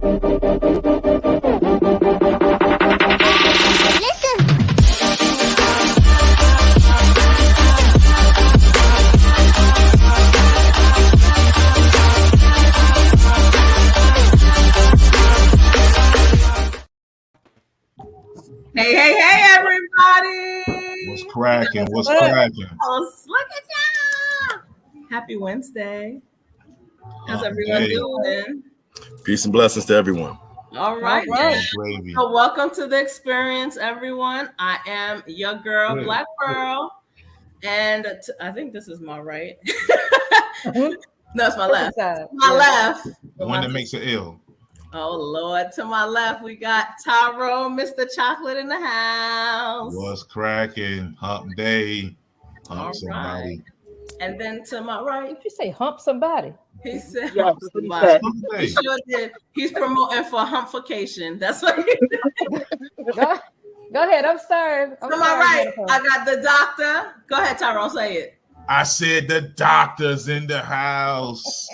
Hey, everybody. What's cracking? What's cracking? Look at y'all. Happy Wednesday. How's everyone doing? Peace and blessings to everyone. All right. So welcome to the experience, everyone. I am your girl, Black Pearl. And I think this is my right. No, it's my left. My left. The one that makes it ill. Oh, Lord. To my left, we got Taro, Mr. Chocolate in the house. What's cracking? Hump day. Hump somebody. Right. And then to my right. Did you say hump somebody? He said hump somebody. He sure did. He's promoting for humpification. That's what he did. Go ahead. I'm sorry. To my right, I got the doctor. Go ahead, Tyrone. Say it. I said the doctor's in the house.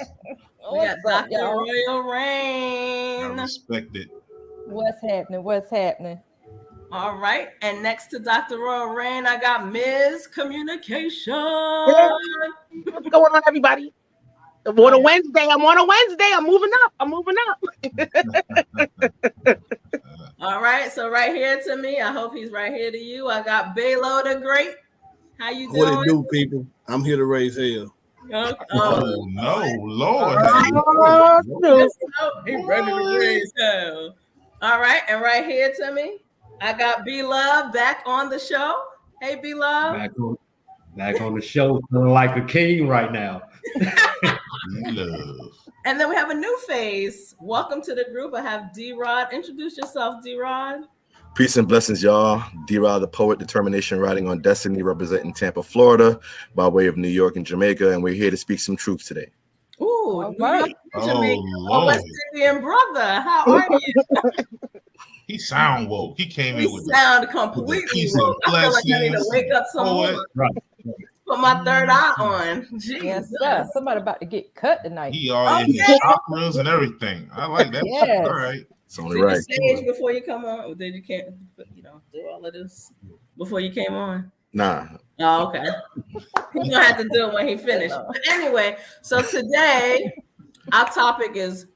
We got Dr. Royal Rain. I respect it. What's happening? All right. And next to Dr. Royal Rain, I got Ms. Communication. What's going on, everybody? I'm on a Wednesday. I'm moving up. All right. So right here to me, I hope he's right here to you. I got Balo the Great. How you doing? What it do, people? I'm here to raise hell. Oh no, Lord. He's ready to raise hell. All right, and right here to me, I got B-Love back on the show. Hey, B-Love. Back on the show, feeling like a king right now. Love. And then we have a new face. Welcome to the group. I have D-Rod. Introduce yourself, D-Rod. Peace and blessings, y'all. D-Rod, the poet, determination, riding on destiny, representing Tampa, Florida, by way of New York and Jamaica, and we're here to speak some truth today. Ooh, right. Jamaica, West Indian brother. How are you? He sound woke. He came in with sound completely woke. I feel like I need to wake up someone. Right. Put my third eye on. Jesus. Yes, sir. Somebody about to get cut tonight. He all in his chakras and everything. I like that. Yes. All right. It's only right. Did you stage before you come on? Or did you can't, do all of this before you came on? Nah. Oh, okay. He's gonna have to do it when he finished. But anyway, so today our topic is: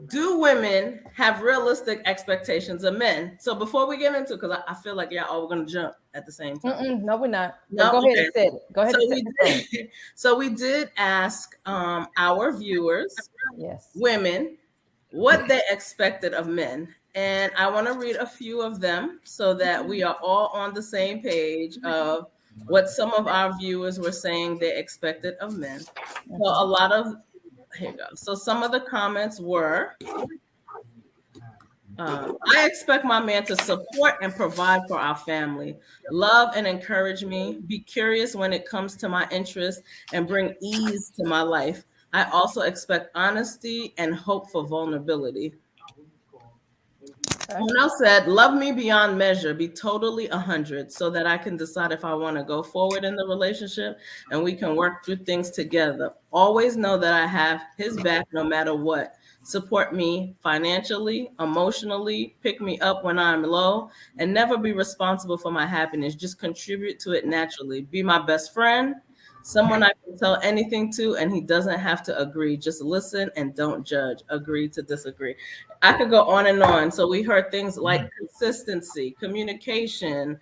do women have realistic expectations of men? So before we get into it, because I feel like y'all all gonna jump at the same time. No, we're not. No, go ahead and say it. Go ahead. So we did ask our viewers, yes, women, what they expected of men. And I want to read a few of them so that we are all on the same page of what some of our viewers were saying they expected of men. So here you go. So some of the comments were, I expect my man to support and provide for our family, love and encourage me, be curious when it comes to my interests, and bring ease to my life. I also expect honesty and hope for vulnerability. Someone else said, love me beyond measure, be totally 100 so that I can decide if I want to go forward in the relationship and we can work through things together. Always know that I have his back no matter what. Support me financially, emotionally, pick me up when I'm low, and never be responsible for my happiness. Just contribute to it naturally. Be my best friend, someone I can tell anything to, and he doesn't have to agree. Just listen and don't judge. Agree to disagree. I could go on and on. So we heard things like consistency, communication,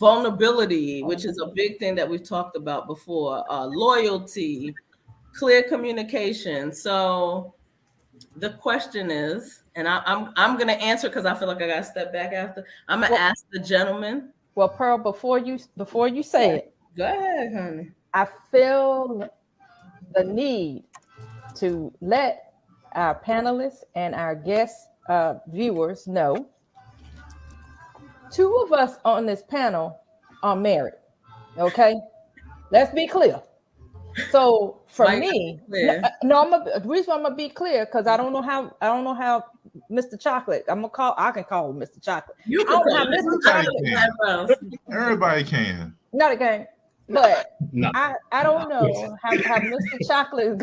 vulnerability, which is a big thing that we've talked about before, loyalty, clear communication. So the question is, and I'm going to answer because I feel like I got to step back after. I'm going to ask the gentleman. Well, Pearl, before you say it, go ahead, honey. I feel the need to let our panelists and our guest viewers know 2 of us on this panel are married. Okay, let's be clear. So for me, the reason I'm gonna be clear because I don't know how Mr. Chocolate. I can call him Mr. Chocolate. You can call Mr. Chocolate. Everybody can. Not again. But no. I don't know how Mr. Chocolate is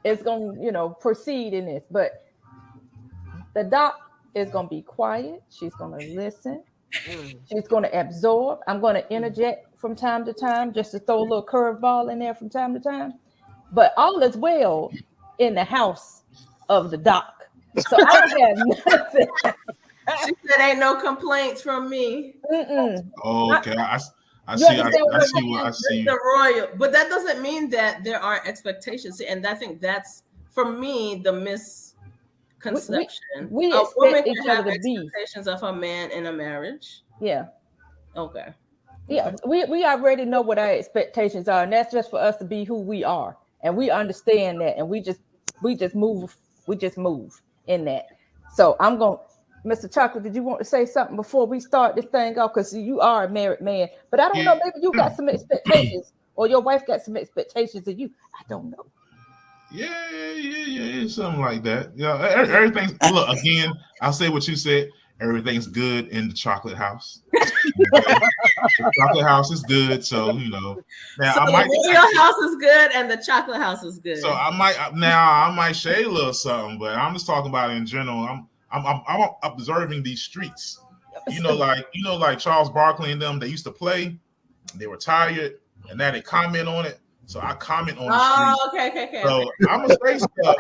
is going to, proceed in this. But the doc is going to be quiet. She's going to listen. She's going to absorb. I'm going to interject from time to time just to throw a little curveball in there from time to time. But all is well in the house of the doc. So I have nothing. She said, "Ain't no complaints from me." Okay, I see the royal, but that doesn't mean that there aren't expectations. And I think that's, for me, the misconception. We a expect woman each can have other to be. expectations of a man in a marriage. Yeah. Okay. Yeah, we already know what our expectations are, and that's just for us to be who we are, and we understand that, and we just move in that. So I'm going, Mr. Chocolate, did you want to say something before we start this thing off? Because you are a married man, but I don't know, maybe you got some expectations, or your wife got some expectations of you. I don't know. Yeah, something like that. Yeah, everything's, look, again, I'll say what you said. Everything's good in the chocolate house. The chocolate house is good, so Now, so I might. The royal house is good, and the chocolate house is good. So I might shade a little something, but I'm just talking about it in general. I'm observing these streets. Like Charles Barkley and them. They used to play. They were tired, and now they comment on it. So I comment on the street. Okay. So I'm gonna say stuff,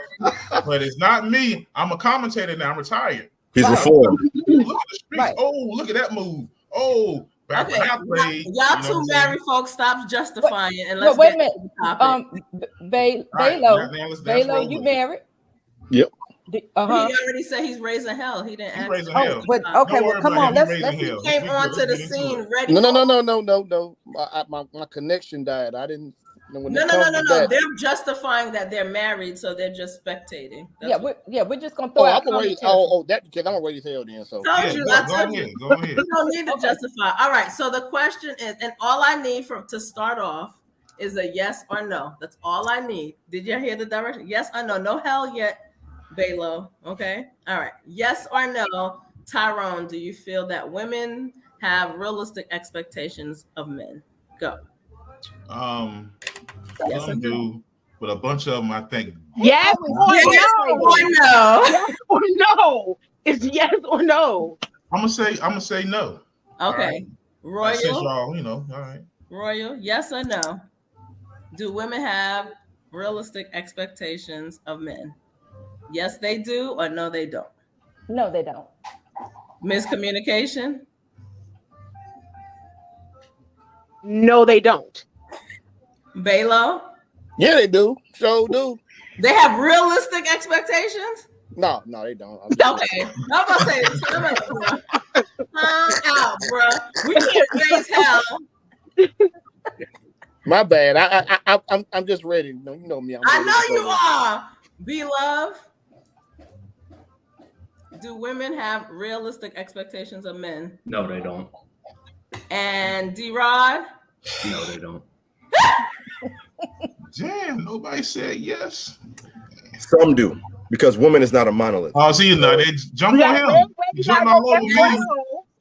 but it's not me. I'm a commentator now. I'm retired. He's reformed. Look at the streets. Right. Oh, look at that move. Oh, back when I played. Y'all two married folks, stop justifying it. And let's wait a minute. Balo, you married? Yep. He already said he's raising hell. He didn't ask. Raising hell. But okay, well, come on. Let's he came onto the scene ready. No. My connection died. I didn't. No. They're justifying that they're married, so they're just spectating. We're just gonna throw out. That because I'm ready to hell then. So go ahead. You don't need to justify. All right. So the question is, and all I need to start off is a yes or no. That's all I need. Did you hear the direction? Yes or no? No hell yet, Balo. Okay. All right. Yes or no, Tyrone? Do you feel that women have realistic expectations of men? Go. Some do, but a bunch of them, I think. Yes or no? Yes or no? It's yes or no. I'm gonna say no. Okay. Right? Royal. Since y'all, all right. Royal, yes or no? Do women have realistic expectations of men? Yes, they do, or no, they don't? No, they don't. Miscommunication? No, they don't. Balo? Yeah, they do. So do. They have realistic expectations? No, they don't. Okay. I'm about to say this. Out, bro. We can't raise hell. My bad. I'm just ready. You know me. I know you are. B-Love. Do women have realistic expectations of men? No, they don't. And D-Rod? No, they don't. Damn, nobody said yes. Some do, because woman is not a monolith. Oh, see, they jump on him. Jump all over me.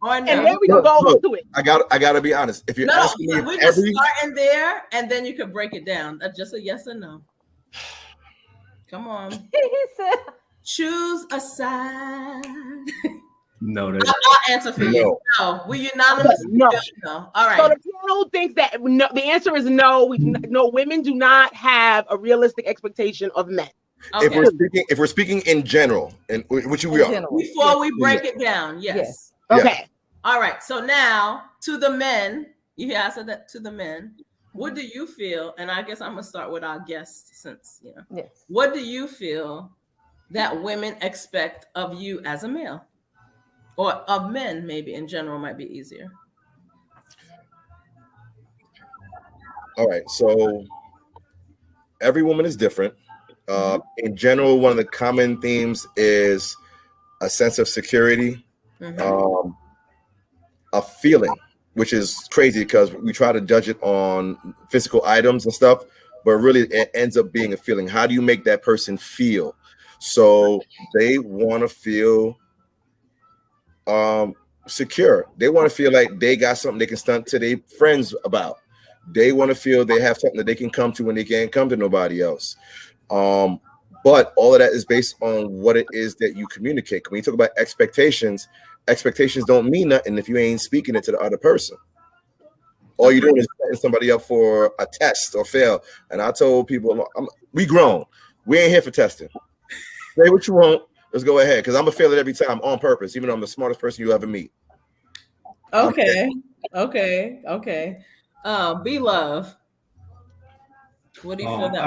And then we can go into it. I gotta be honest. If you're asking me, we're just starting there, and then you can break it down. That's just a yes or no. Come on. He said, choose a side. No, I'll answer for you. No. We unanimously no. All right. So the panel thinks that no, the answer is no. No, women do not have a realistic expectation of men. Okay. If we're speaking in general, and which we are. Before we break it down, yes. Okay. All right. So now to the men, you answered that to the men. What do you feel? And I guess I'm gonna start with our guests since Yes. What do you feel that women expect of you as a male? Or of men, maybe in general, might be easier. All right, so every woman is different. In general, one of the common themes is a sense of security, a feeling, which is crazy because we try to judge it on physical items and stuff, but really it ends up being a feeling. How do you make that person feel? So they want to feel secure. They want to feel like they got something they can stunt to their friends about. They want to feel they have something that they can come to when they can't come to nobody else. But all of that is based on what it is that you communicate. When you talk about expectations, expectations don't mean nothing if you ain't speaking it to the other person. All you're doing is setting somebody up for a test or fail. And I told people, we grown. We ain't here for testing. Say what you want. Let's go ahead. Because I'm going to fail it every time on purpose, even though I'm the smartest person you ever meet. Okay. Be love. What do you feel that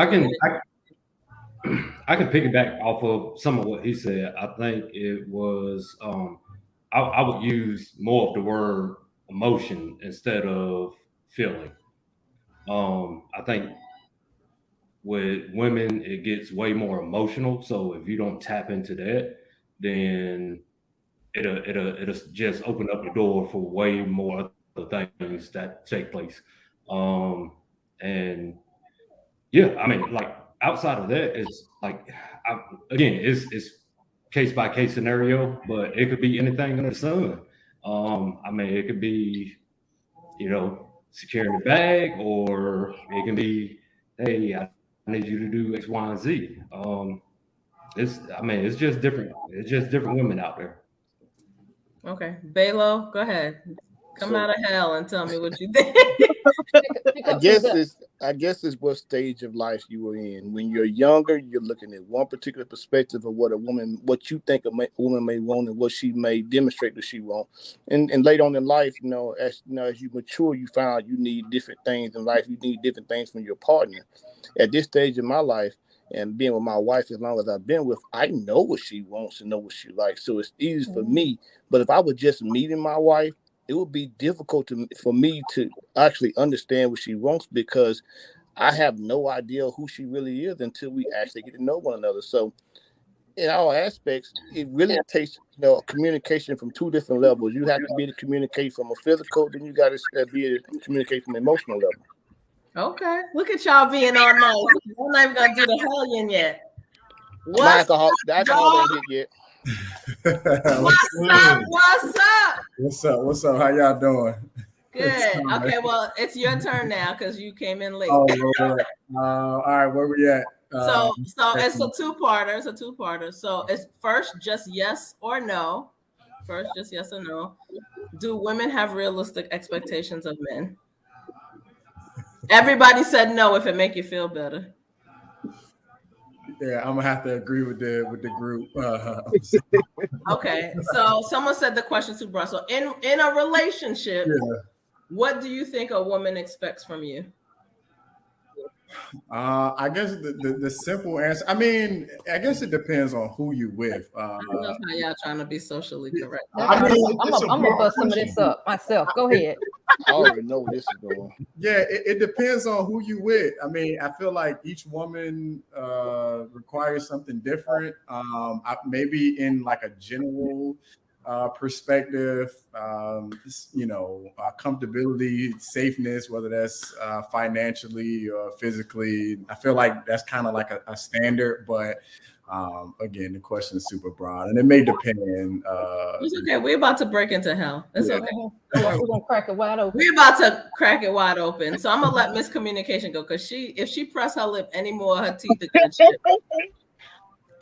I can piggyback off of some of what he said. I think it was I would use more of the word emotion instead of feeling. I think with women it gets way more emotional. So if you don't tap into that, then it'll just open up the door for way more other things that take place. And yeah, I mean, like outside of that, it's like again, it's case by case scenario, but it could be anything under the sun. I mean, it could be, securing the bag, or it can be, hey, I need you to do X, Y, and Z. It's just different. It's just different women out there. Okay, Balo, go ahead. Come out of hell and tell me what you think. I guess it's what stage of life you were in. When you're younger, you're looking at one particular perspective of what you think a woman may want and what she may demonstrate that she wants. And later on in life, as you mature, you find you need different things in life. You need different things from your partner. At this stage of my life, and being with my wife as long as I've been with, I know what she wants and know what she likes. So it's easy for me. But if I was just meeting my wife, it would be difficult for me to actually understand what she wants, because I have no idea who she really is until we actually get to know one another. So in all aspects, it really takes communication from two different levels. You have to be able to communicate from a physical, then you got to be able to communicate from an emotional level. Okay, look at y'all being all nice. I'm not even gonna do the hellion yet. The alcohol ain't hit yet. What's up? What's up? How y'all doing? Good. Okay, well, it's your turn now because you came in late. Oh, Lord. All right, where we at? So it's a two-parter. So it's first just yes or no. First, just yes or no. Do women have realistic expectations of men? Everybody said no if it make you feel better. Yeah, I'm gonna have to agree with the group. Okay, so someone said the question too broad. So in a relationship, what do you think a woman expects from you? I guess the simple answer. I mean, I guess it depends on who you with. I don't know how y'all trying to be socially correct. I'm gonna bust some of this up myself. Go ahead. I already know where this is going. Yeah, it depends on who you with. I mean, I feel like each woman requires something different. Maybe in like a general perspective, comfortability, safeness, whether that's financially or physically. I feel like that's kind of like a standard, but again, the question is super broad, and it may depend. It's okay. We're about to break into hell. It's okay. We're gonna crack it wide open. We're about to crack it wide open. So I'm gonna let miscommunication go, because if she press her lip anymore, her teeth are gonna chip.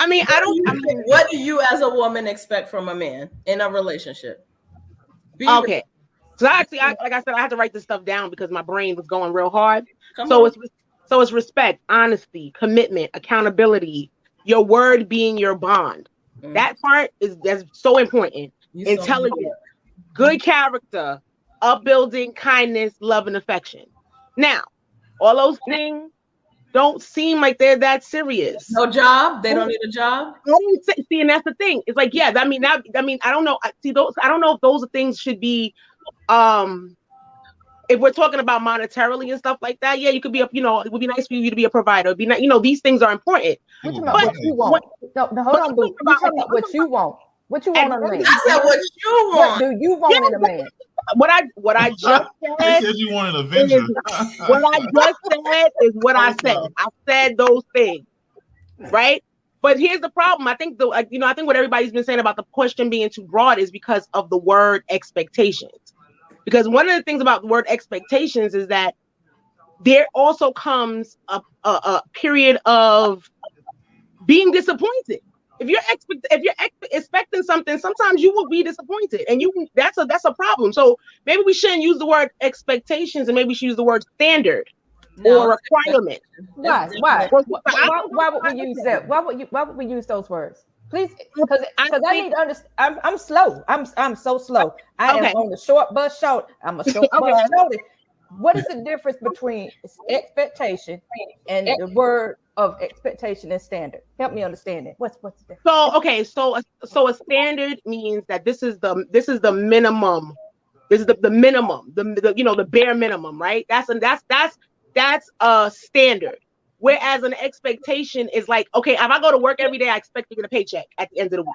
I mean, what do you as a woman expect from a man in a relationship? Okay. So like I said, I had to write this stuff down because my brain was going real hard. It's respect, honesty, commitment, accountability, your word being your bond. That part that's so important. Intelligence, good character, upbuilding, kindness, love, and affection. Now, all those things don't seem like they're that serious. No job? They don't need a job? See, and that's the thing. It's like, yeah, I mean, I don't know. See, those, I don't know if those things should be, if we're talking about monetarily and stuff like that, yeah, you could be it would be nice for you to be a provider. It'd be nice, these things are important. We're talking about what you want. Hold on, boo. We're talking about what you want. What you want in a man? I said what you want. What do you want in a man? What I just said. He said you want an Avenger. What I just said is what I said. I said those things, right? But here's the problem. I think I think what everybody's been saying about the question being too broad is because of the word expectations. Because one of the things about the word expectations is that there also comes a period of being disappointed. If you're expecting something, sometimes you will be disappointed, and that's a problem. So maybe we shouldn't use the word expectations, and maybe we should use the word standard or requirement. Why would we use that? Why would we use those words? Please, because I need to understand. I'm slow. I'm so slow. I am on the short bus short. I'm a short bus shorty. What is the difference between expectation and the word of expectation and standard? Help me understand it. What's the difference? So a standard means that this is the minimum. This is the minimum, the bare minimum, right? That's a standard. Whereas an expectation is like, okay, if I go to work every day, I expect to get a paycheck at the end of the week.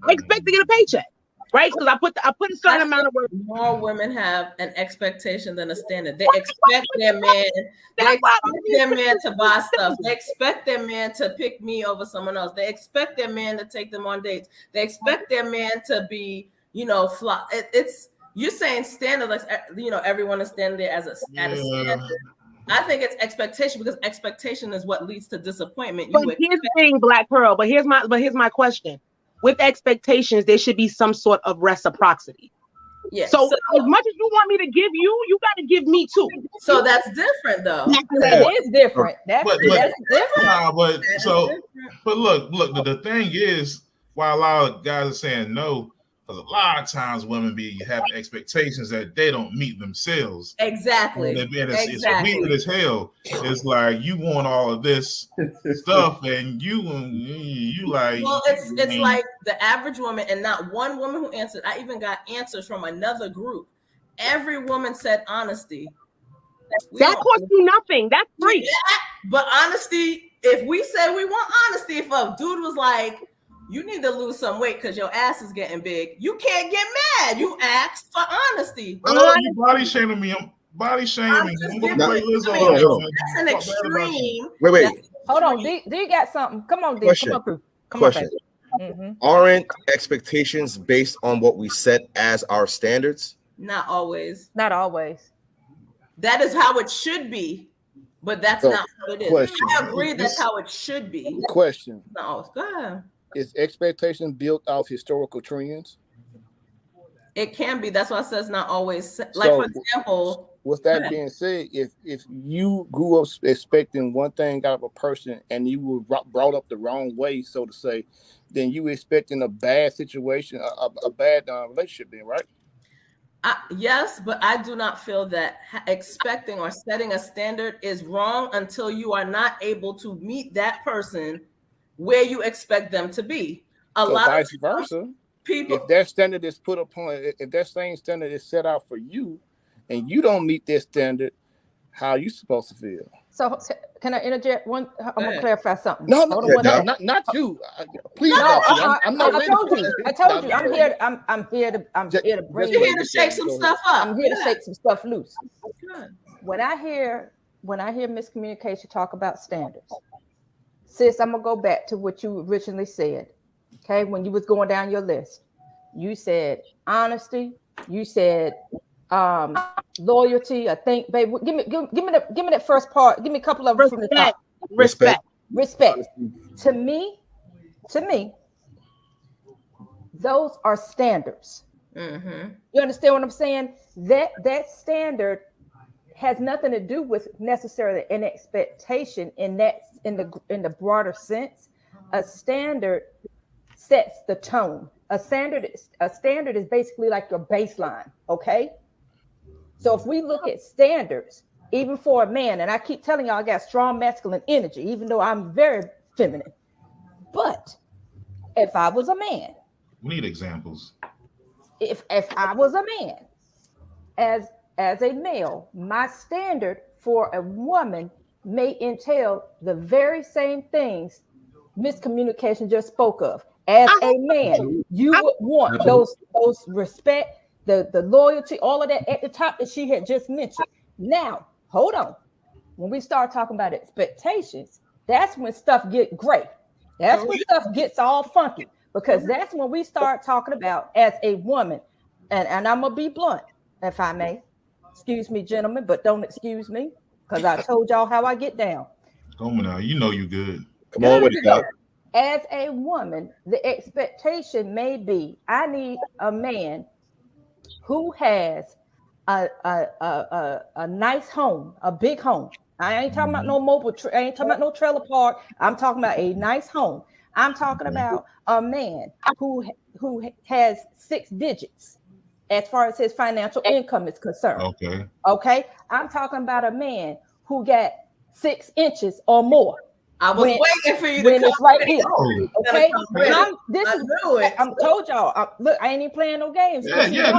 I expect to get a paycheck, right? Because I put a certain amount of work. More women have an expectation than a standard. They expect their man. They expect their man to buy stuff. They expect their man to pick me over someone else. They expect their man to take them on dates. They expect their man to be, fly. It's you're saying standard, like everyone is standing there at a standard. I think it's expectation, because expectation is what leads to disappointment. But here's the thing, Black Pearl. But here's my question. With expectations, there should be some sort of reciprocity. Yeah. So as much as you want me to give you, you got to give me too. So that's different, though. That is different. That's different. But look. The thing is, why a lot of guys are saying no, because a lot of times women have expectations that they don't meet themselves. Exactly. It's weird as hell. It's like you want all of this stuff, and you like. Well, it's like the average woman, and not one woman who answered. I even got answers from another group. Every woman said honesty. That costs you nothing. That's free. Yeah, but honesty. If we said we want honesty, if a dude was like, you need to lose some weight because your ass is getting big, you can't get mad. You asked for honesty. Oh, you body shaming me. I'm body shaming. I'm gonna play Lizzo. That's an extreme. Wait. Hold on. Do you got something? Come on, D. Question. Come on through. Question. Aren't expectations based on what we set as our standards? Not always. Not always. That is how it should be, but that's not how it is. Question. I agree that's how it should be. Question. No, go ahead. Is expectation built off historical trends? It can be. That's why I said it's not always. Like, for example. With that being said, if you grew up expecting one thing out of a person and you were brought up the wrong way, so to say, then you expecting a bad situation, a bad relationship, then, right? Yes, but I do not feel that expecting or setting a standard is wrong until you are not able to meet that person where you expect them to be. Vice versa. People, if that standard is put upon, if that same standard is set out for you, and you don't meet that standard, how are you supposed to feel? So can I interject one? I'm gonna clarify something. No, not you. Please, I'm not. I told you. I'm here to bring. You're here to shake some stuff up. I'm here to shake some stuff loose. When I hear miscommunication talk about standards, sis, I'm gonna go back to what you originally said. Okay, when you was going down your list, you said honesty. You said loyalty. I think, babe. Give me that first part. Give me a couple of them from the top. Respect. To me, those are standards. Mm-hmm. You understand what I'm saying? That standard has nothing to do with necessarily an expectation in the broader sense. A standard sets the tone. A standard is basically like your baseline. Okay. So if we look at standards, even for a man, and I keep telling y'all I got strong masculine energy, even though I'm very feminine. But if I was a man, we need examples. If I was a man, as a male, my standard for a woman may entail the very same things miscommunication just spoke of. As a man, you would want those respect, the loyalty, all of that at the top that she had just mentioned. Now, hold on. When we start talking about expectations, that's when stuff get great. That's when stuff gets all funky, because that's when we start talking about, as a woman, and I'm gonna be blunt, if I may. Excuse me, gentlemen, but don't excuse me, because I told y'all how I get down. Come on now, you know you good. Come on with it, as a woman, the expectation may be, I need a man who has a nice home, a big home. I ain't talking about no I ain't talking about no trailer park. I'm talking about a nice home. I'm talking about a man who has 6 digits as far as his financial income is concerned. Okay. I'm talking about a man who got 6 inches or more. I was waiting for you when to it's right here. Okay, I'm told y'all. Look, I ain't even playing no games. That's y'all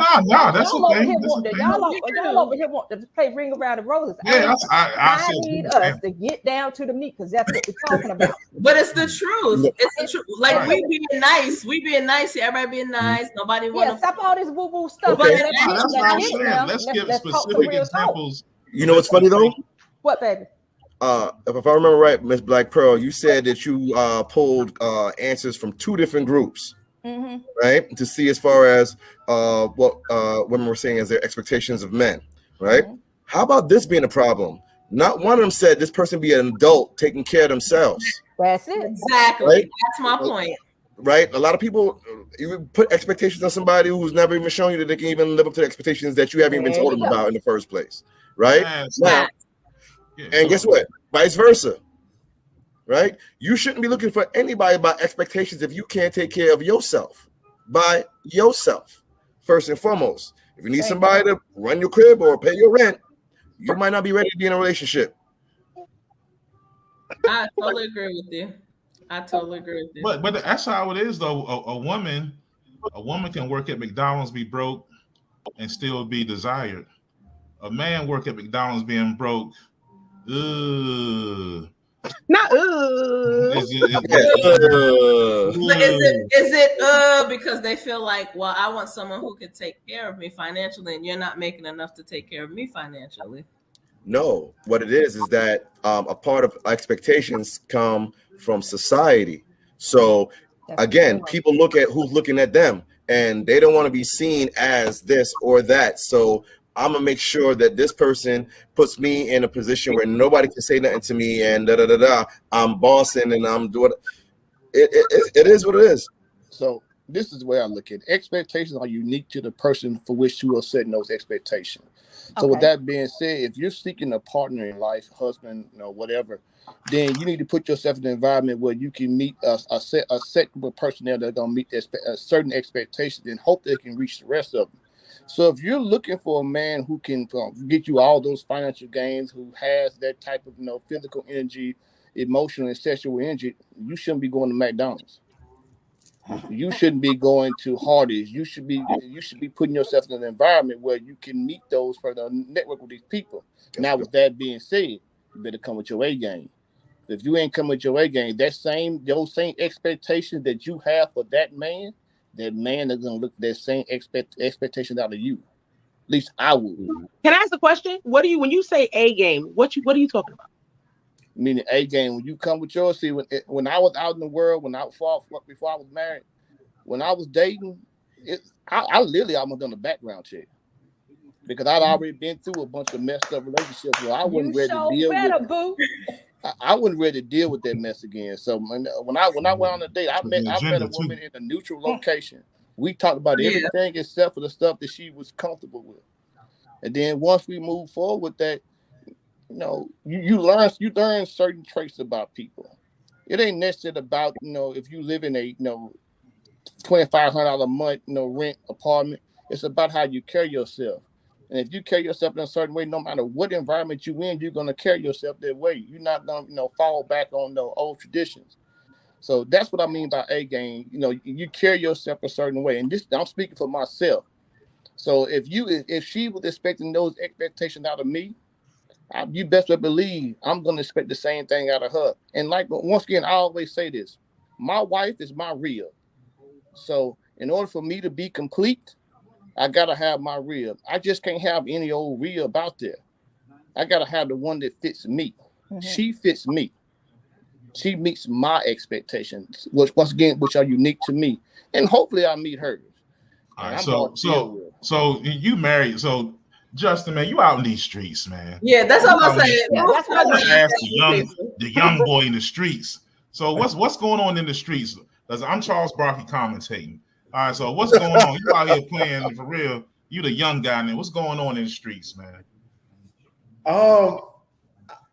okay. Y'all over here want to play Ring Around the Roses. I need us to get down to the meat because that's what we're talking about. But it's the truth. It's the truth. Like we being nice, here, everybody being nice. Nobody want to stop all this woo woo stuff. Okay. That's what I'm saying. Let's give specific examples. You know what's funny though? What, baby? If I remember right, Miss Black Pearl, you said that you pulled answers from 2 different groups, right? To see as far as what women were saying as their expectations of men, right? How about this being a problem? Not one of them said this person be an adult taking care of themselves. That's it. Exactly. Right? That's my point. Right? A lot of people, you put expectations on somebody who's never even shown you that they can even live up to the expectations that you haven't even told them about in the first place, right? Now, and guess what? Vice versa, right? You shouldn't be looking for anybody about expectations if you can't take care of yourself by yourself, first and foremost. If you need somebody to run your crib or pay your rent, you might not be ready to be in a relationship. I totally agree with you. But that's how it is, though. A woman can work at McDonald's, be broke, and still be desired. A man work at McDonald's being broke. Not Is it because they feel like, well, I want someone who can take care of me financially, and you're not making enough to take care of me financially? No, what it is that a part of expectations come from society. So again, people look at who's looking at them, and they don't want to be seen as this or that. So I'm gonna make sure that this person puts me in a position where nobody can say nothing to me, and I'm bossing and I'm doing it is what it is. So this is the way I look at it. Expectations are unique to the person for which you are setting those expectations. So with that being said, if you're seeking a partner in life, husband, whatever, then you need to put yourself in an environment where you can meet a set group of personnel that are gonna meet certain expectations and hope they can reach the rest of them. So if you're looking for a man who can get you all those financial gains, who has that type of physical energy, emotional and sexual energy, you shouldn't be going to McDonald's. You shouldn't be going to Hardee's. You should be putting yourself in an environment where you can meet those for the network with these people. Now, with that being said, you better come with your A game. If you ain't come with your A game, those same expectations that you have for that man is gonna look for that same expectations out of you. At least I would. Can I ask a question? When you say A game, what are you talking about? Meaning A game, when you come with yours. See, when I was out in the world, before I was married, when I was dating, I literally almost done a background check because I'd already been through a bunch of messed up relationships where I wasn't ready to deal with. I wasn't ready to deal with that mess again. So when I went on a date, I met a woman in a neutral location. We talked about everything except for the stuff that she was comfortable with. And then once we moved forward with that, you learn certain traits about people. It ain't necessarily about if you live in a $2,500 a month rent apartment. It's about how you carry yourself. And if you carry yourself in a certain way, no matter what environment you in, you're gonna carry yourself that way. You're not gonna fall back on the old traditions. So that's what I mean by A game. You carry yourself a certain way, and I'm speaking for myself. So if she was expecting those expectations out of me, you best believe I'm gonna expect the same thing out of her. And like once again, I always say this: my wife is my rib. So in order for me to be complete, I gotta have my rib. I just can't have any old rib out there. I gotta have the one that fits me. She fits me. She meets my expectations, which once again, which are unique to me, and hopefully I meet hers. All right, so you married, so Justin, man, you out in these streets, man. Yeah, that's what I'm saying. That's what I asked the young boy in the streets. So what's going on in the streets? Because I'm Charles Barkley commentating. All right, so what's going on? You out here playing for real? You the young guy, man. What's going on in the streets, man?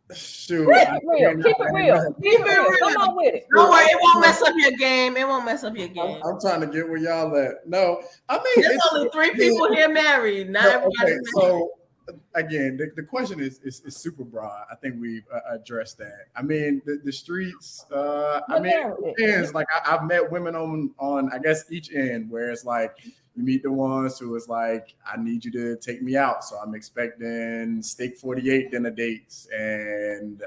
Keep Shoot. it real. Keep it real. Keep it real. Come on with it. Don't worry, it won't mess up your game. It won't mess up your game. I'm trying to get where y'all at. No, I mean There's only 3 people here married. Not everybody's married. So again, the question is super broad. I think we've addressed that. I mean, the streets. I mean, it depends. Like I've met women on I guess each end where it's like you meet the ones who is like, I need you to take me out, so I'm expecting steak 48 dinner dates, and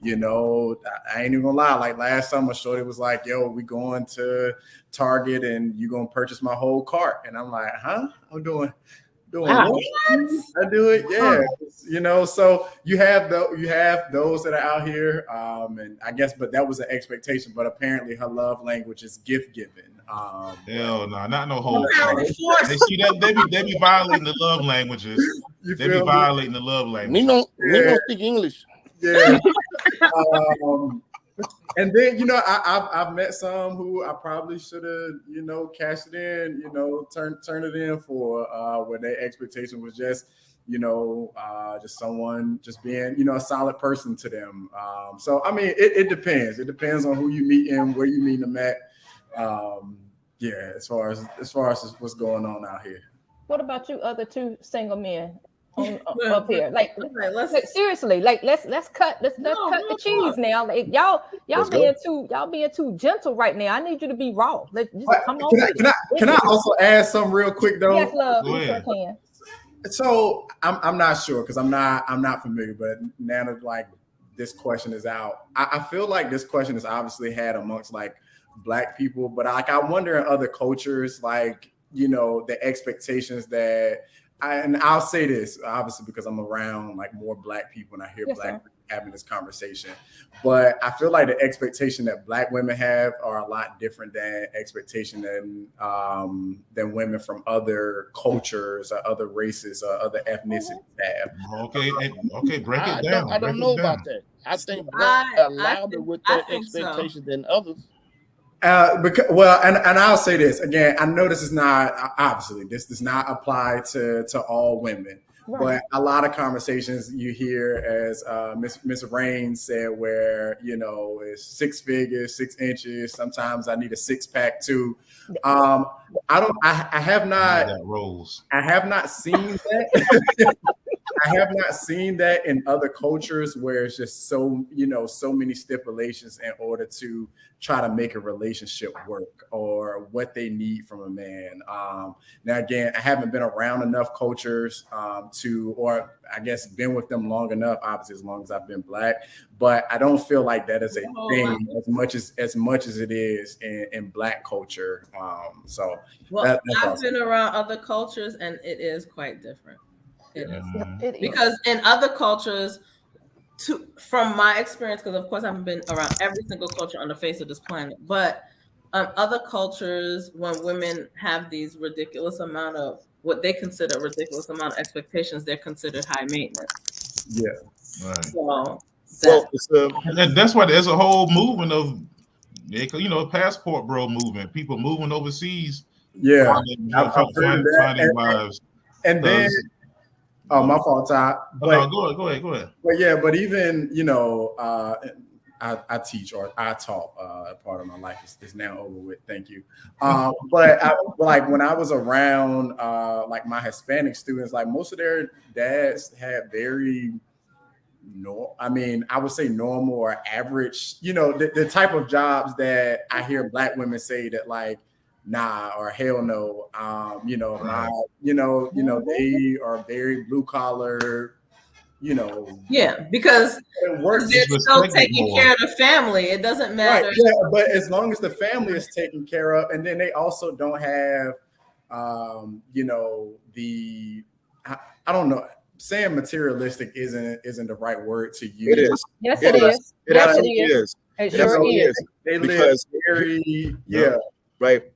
you know, I ain't even gonna lie. Like last summer, shorty was like, "Yo, we going to Target, and you gonna purchase my whole cart?" And I'm like, "Huh? I'm doing Wow. what? I do it, yeah." You know, so you have those that are out here, and I guess, but that was an expectation. But apparently, her love language is gift giving. Hell no, not no whole. They see that they be violating the love languages. They be violating the love language. We don't speak English. Yeah. And then, you know, I've met some who I probably should have, you know, cashed it in, you know, turn it in for where their expectation was just, you know, just someone just being, you know, a solid person to them. So I mean, it depends. It depends on who you meet and where you meet them at. Yeah, as far as what's going on out here. What about you, other 2 single men up here? Like, seriously, like let's cut the cheese now. Like y'all being too gentle right now. I need you to be raw. Let's just come on. Can I also add something real quick though? Yes, love. You sure can. So I'm not sure because I'm not familiar, but now that like this question is out, I feel like this question is obviously had amongst like Black people, but like I wonder in other cultures, like, you know, the expectations that I'll say this obviously because I'm around like more Black people and I hear Black people having this conversation, but I feel like the expectation that Black women have are a lot different than expectation than women from other cultures or other races or other ethnicities have. Okay, break it down. I don't know about that. I think Black are louder with their expectations than others. And I'll say this again. I know this is not obviously this does not apply to all women, but a lot of conversations you hear, as Miss Rain said, where you know it's 6 figures, 6 inches. Sometimes I need a 6-pack too. I have not seen that. I have not seen that in other cultures where it's just so many stipulations in order to try to make a relationship work or what they need from a man. Now, again, I haven't been around enough cultures or I guess been with them long enough, obviously as long as I've been Black, but I don't feel like that is a thing as much as it is in Black culture. I've been around other cultures and it is quite different. It is. Because in other cultures, from my experience, because of course I haven't been around every single culture on the face of this planet, but other cultures, when women have these ridiculous amount of what they consider ridiculous amount of expectations, they're considered high maintenance. Yeah. Right. And that's why there's a whole movement of, you know, passport bro movement, people moving overseas. Yeah. Finding wives. And then oh, my fault, Todd. But, go ahead. But yeah, but even, you know, I teach or I taught. Part of my life is now over with. Thank you. But like when I was around, like my Hispanic students, like most of their dads had very I would say normal or average, you know, the type of jobs that I hear Black women say that like, nah or hell no. They are very blue collar, you know. Yeah, because they're still taking care of the family. It doesn't matter. Right, yeah, but as long as the family is taken care of, and then they also don't have I don't know. Saying materialistic isn't the right word to use. It is. Yes, it is. It absolutely is. It sure is. They live very right.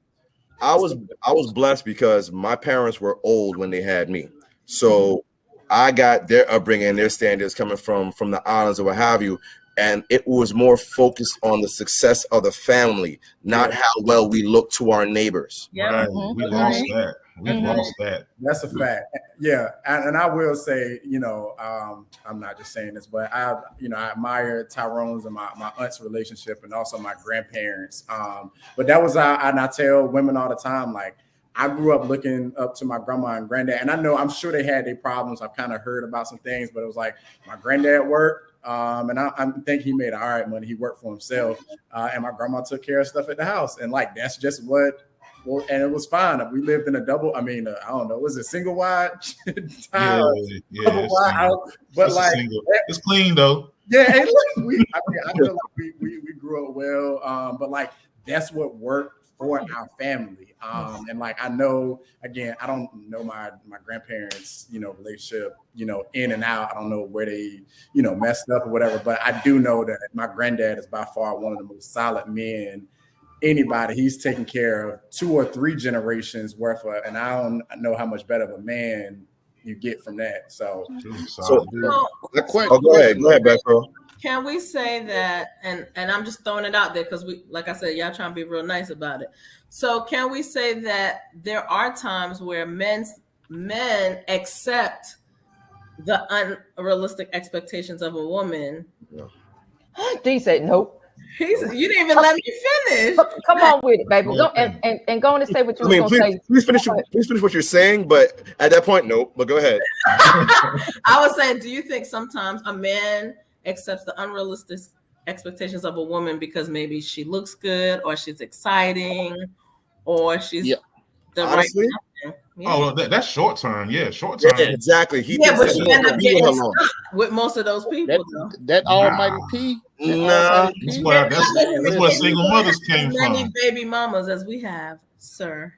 I was blessed because my parents were old when they had me, so I got their upbringing and their standards coming from the islands or what have you, and it was more focused on the success of the family, not how well we look to our neighbors. Right. We lost that. We lost that. That's a fact. Yeah, and I will say, I'm not just saying this, but I admire Tyrone's and my aunt's relationship, and also my grandparents. But that was and I tell women all the time, like, I grew up looking up to my grandma and granddad, and I'm sure they had their problems. I've kind of heard about some things, but it was like my granddad worked. And I think he made all right money. He worked for himself, and my grandma took care of stuff at the house, and like that's just what. Well, and it was fine. We lived in a double. I mean, I don't know. Was it single wide? Double wide. But like, it's clean though. Yeah, and I feel like we grew up well. But like that's what worked for our family. And like I know, again, I don't know my grandparents, relationship, in and out. I don't know where they, messed up or whatever. But I do know that my granddad is by far one of the most solid men. Anybody, he's taking care of 2 or 3 generations worth of, and I don't know how much better of a man you get from that. So go ahead, Bethro. Can we say that, and I'm just throwing it out there because we, like I said, y'all trying to be real nice about it. So can we say that there are times where men accept the unrealistic expectations of a woman? No. D said nope. You didn't even let me finish. Come on with it, baby. Go and go on and say what you were going to say. Please finish what you're saying, but at that point, no. But go ahead. I was saying, do you think sometimes a man accepts the unrealistic expectations of a woman because maybe she looks good, or she's exciting, or she's the honestly, right? Oh, that's short term. Yeah, short term. Yeah, exactly. But you end up getting stuck with most of those people. That almighty P. Nah, that's where single mothers came from. Many baby mamas as we have, sir.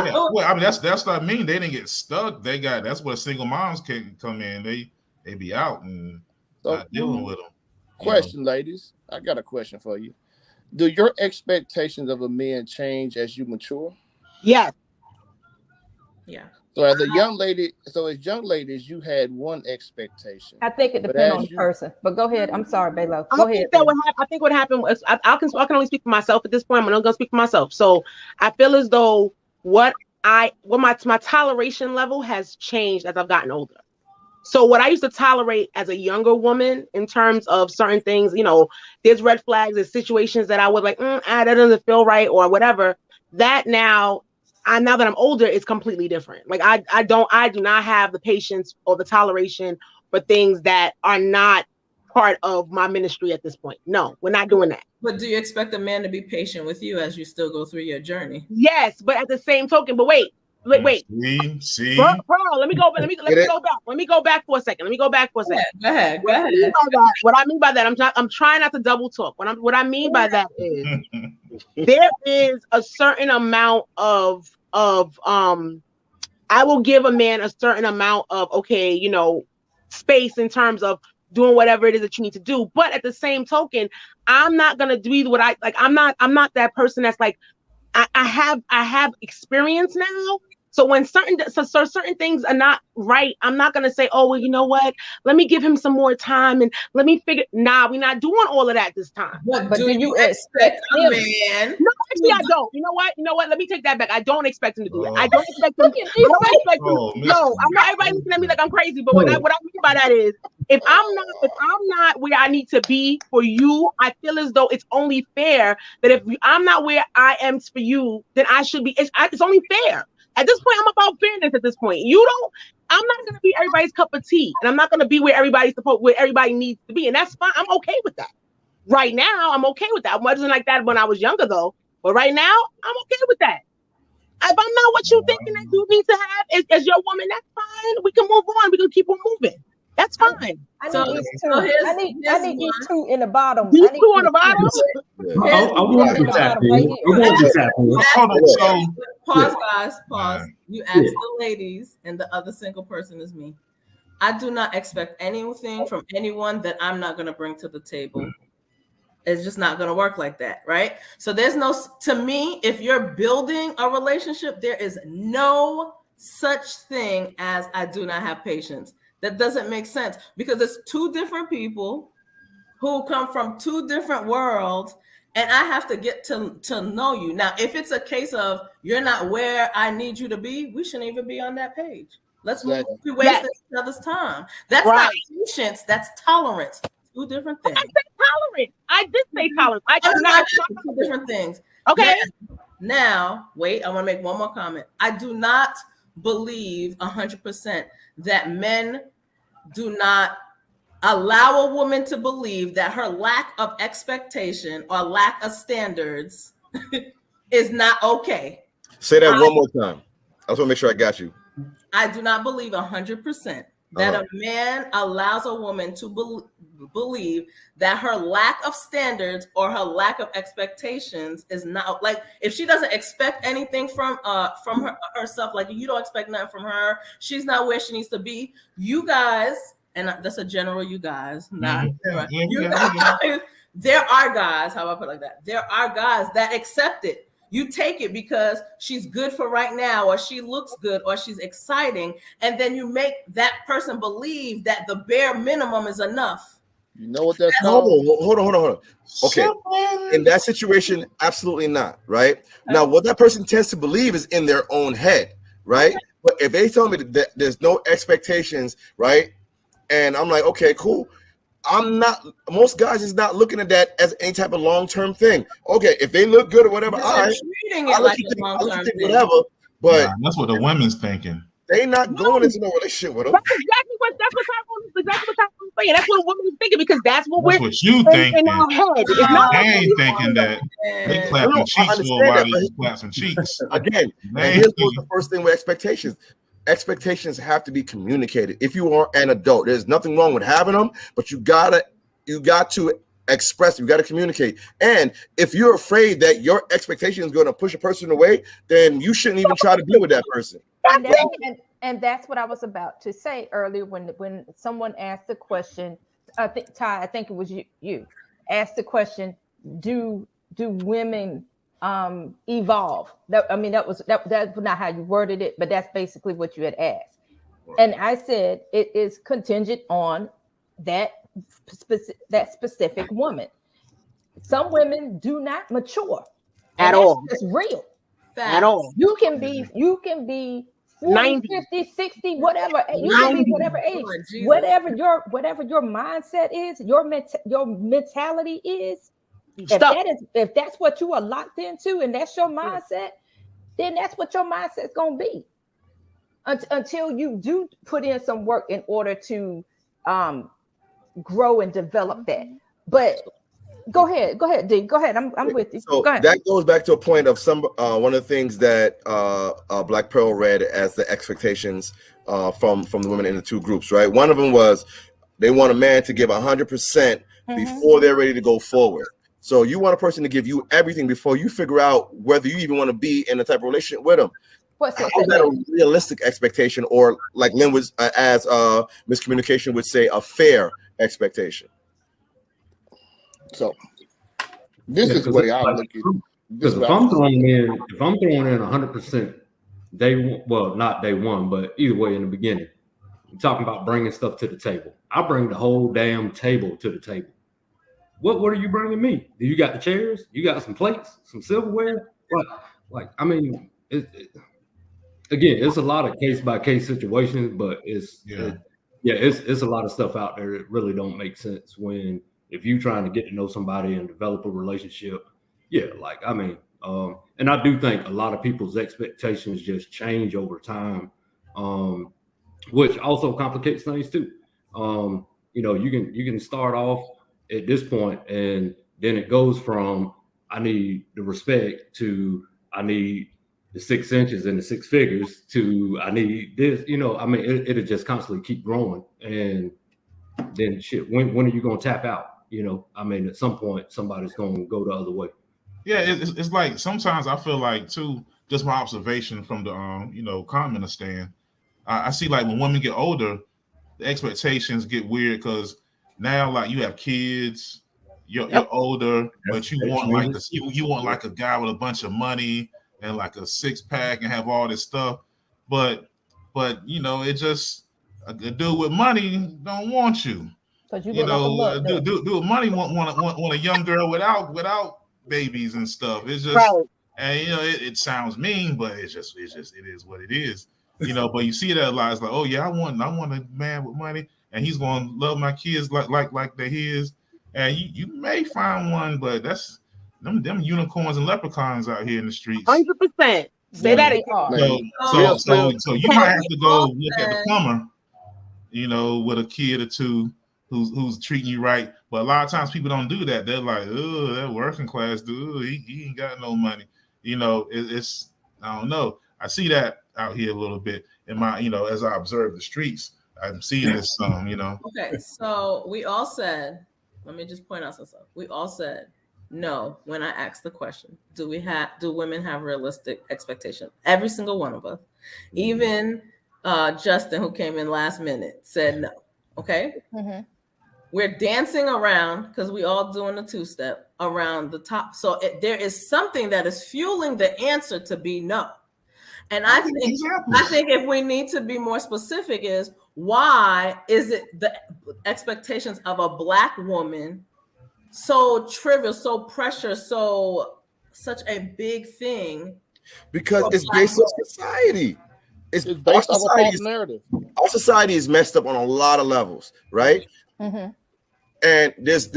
Well, I mean that's what I mean. They didn't get stuck. That's where single moms can come in. They be out and not dealing with them. Question, ladies. I got a question for you. Do your expectations of a man change as you mature? Yes. Yeah. So as young ladies, you had one expectation. I think it depends on the person. But go ahead. I'm sorry, Baylo. Go ahead. I think what happened was I can only speak for myself at this point. I'm not going to speak for myself. So I feel as though my toleration level has changed as I've gotten older. So what I used to tolerate as a younger woman in terms of certain things, there's red flags, there's situations that I was like, that doesn't feel right or whatever. That now that I'm older, it's completely different. Like I do not have the patience or the toleration for things that are not part of my ministry at this point. No, we're not doing that. But do you expect a man to be patient with you as you still go through your journey? Yes, but at the same token, wait. See. Bro, let me go back. Let me go back for a second. Go ahead. What I mean by that, I'm trying not to double talk. What I mean by that is there is a certain amount of I will give a man a certain amount of space in terms of doing whatever it is that you need to do. But at the same token, I'm not gonna do what I like. I'm not that person that's like I have experience now. So when certain things are not right, I'm not gonna say, oh well, you know what? Let me give him some more time and let me figure. Nah, we're not doing all of that this time. But do you expect a man? No, actually, I don't. You know what? Let me take that back. I don't expect him to do that. I don't expect him. No, I'm not. Everybody looking at me like I'm crazy. But what I mean by that is, if I'm not where I need to be for you, I feel as though it's only fair that if I'm not where I am for you, then I should be. It's only fair. At this point, I'm about fairness. At this point, I'm not going to be everybody's cup of tea, and I'm not going to be where everybody needs to be, and that's fine. I'm okay with that. Right now, I'm okay with that. I wasn't like that when I was younger, though. But right now, I'm okay with that. If I'm not what you thinking that you need to have as your woman, that's fine. We can move on. We can keep on moving. That's fine. I need these two in the bottom. These two on the bottom? I want to tap in. Pause, guys. Pause. You asked the ladies, and the other single person is me. I do not expect anything from anyone that I'm not going to bring to the table. It's just not going to work like that, right? So to me, if you're building a relationship, there is no such thing as I do not have patience. That doesn't make sense because it's two different people who come from two different worlds, and I have to get to know you. Now, if it's a case of you're not where I need you to be, we shouldn't even be on that page. Let's move. Exactly. We wasting each other's time. That's not patience. That's tolerance. Two different things. I said tolerant. I did say tolerant. I did not. Two different things. Okay. Now, wait. I want to make one more comment. I do not believe 100% that men do not allow a woman to believe that her lack of expectation or lack of standards is not okay. Say that one more time. I just want to make sure I got you. I do not believe 100% that a man allows a woman to believe that her lack of standards or her lack of expectations is not like, if she doesn't expect anything from herself, like you don't expect nothing from her, she's not where she needs to be. You guys, and that's a general you guys, not you guys. There are guys, how do I put it like that? There are guys that accept it. You take it because she's good for right now, or she looks good, or she's exciting, and then you make that person believe that the bare minimum is enough. You know what that's called? Hold on. Okay, in that situation, absolutely not. Right now, what that person tends to believe is in their own head, right? But if they tell me that there's no expectations, right, and I'm like, okay, cool. Most guys is not looking at that as any type of long-term thing. Okay, if they look good or whatever, I'll let you think whatever. But that's what the women's thinking. They not going into no relationship with them. That's exactly what Tyrone's saying. That's what a woman is thinking, because that's what we're you thinking in our head. It's not they ain't thinking that they clapping cheeks for a while. They clap some cheeks. Again, and here's the first thing with expectations. Expectations have to be communicated. If you are an adult, there's nothing wrong with having them, but you got to express, you got to communicate. And if you're afraid that your expectation is going to push a person away, then you shouldn't even try to deal with that person. And that's what I was about to say earlier when someone asked the question. I think it was you asked the question: Do women evolve? That's not how you worded it, but that's basically what you had asked. And I said it is contingent on that specific woman. Some women do not mature at all. It's real. At all. You can be 40, 50, 60, whatever. You can be whatever age. Whatever your mindset is, your mentality is. If that's what you are locked into and that's your mindset, then that's what your mindset's gonna be. Until you do put in some work in order to grow and develop that. But go ahead, D. Go ahead. I'm with you. So go ahead. That goes back to a point of one of the things that Black Pearl read as the expectations from the women in the two groups. Right. One of them was they want a man to give 100% before they're ready to go forward. So you want a person to give you everything before you figure out whether you even want to be in a type of relationship with them. How's that a realistic expectation, or like Lynn was, as miscommunication would say, a fair expectation? So this is the way I look at it. Because if I'm throwing in 100% not day one, but either way in the beginning, I'm talking about bringing stuff to the table. I bring the whole damn table to the table. What are you bringing me? Do you got the chairs? You got some plates, some silverware? Again, it's a lot of case by case situations, but it's a lot of stuff out there that really don't make sense if you're trying to get to know somebody and develop a relationship. And I do think a lot of people's expectations just change over time, which also complicates things too. You can start off at this point, and then it goes from I need the respect to I need the 6 inches and the 6 figures to I need this. It'll just constantly keep growing, and then shit. When are you gonna tap out? At some point somebody's gonna go the other way. Yeah, it's like sometimes I feel like too. Just my observation from the commenter stand. I see like when women get older, the expectations get weird because now like you have kids, you're older, but you want like a guy with a bunch of money and like a 6-pack and have all this stuff, but it just a dude with money don't want you. Because you You look like a know, mud duck. do money want a young girl without babies and stuff. It's just, Right. and you know, it sounds mean, but it is what it is. You know, but you see that a lot. It's like, oh yeah, I want a man with money, and he's gonna love my kids like they're his. And you may find one, but that's them unicorns and leprechauns out here in the streets. 100%. Say Yeah. that They again. are. So you might have to go We look at the plumber, you know, with a kid or two who's treating you right. But a lot of times people don't do that. They're like, oh, that working class dude, he ain't got no money. You know, it's I don't know. I see that out here a little bit in my, you know, as I observe the streets. I'm seeing this you know. Okay, so we all said, let me just point out some stuff. We all said no when I asked the question, do women have realistic expectations? Every single one of us. Even Justin, who came in last minute, said no. Okay. Mm-hmm. We're dancing around because we all doing a two-step around the top. So there is something that is fueling the answer to be no. And I think if we need to be more specific is, why is it the expectations of a Black woman so trivial, so precious, such a big thing? Because it's based on society. It's based on a false narrative. Our society is messed up on a lot of levels, right? Mm-hmm. And there's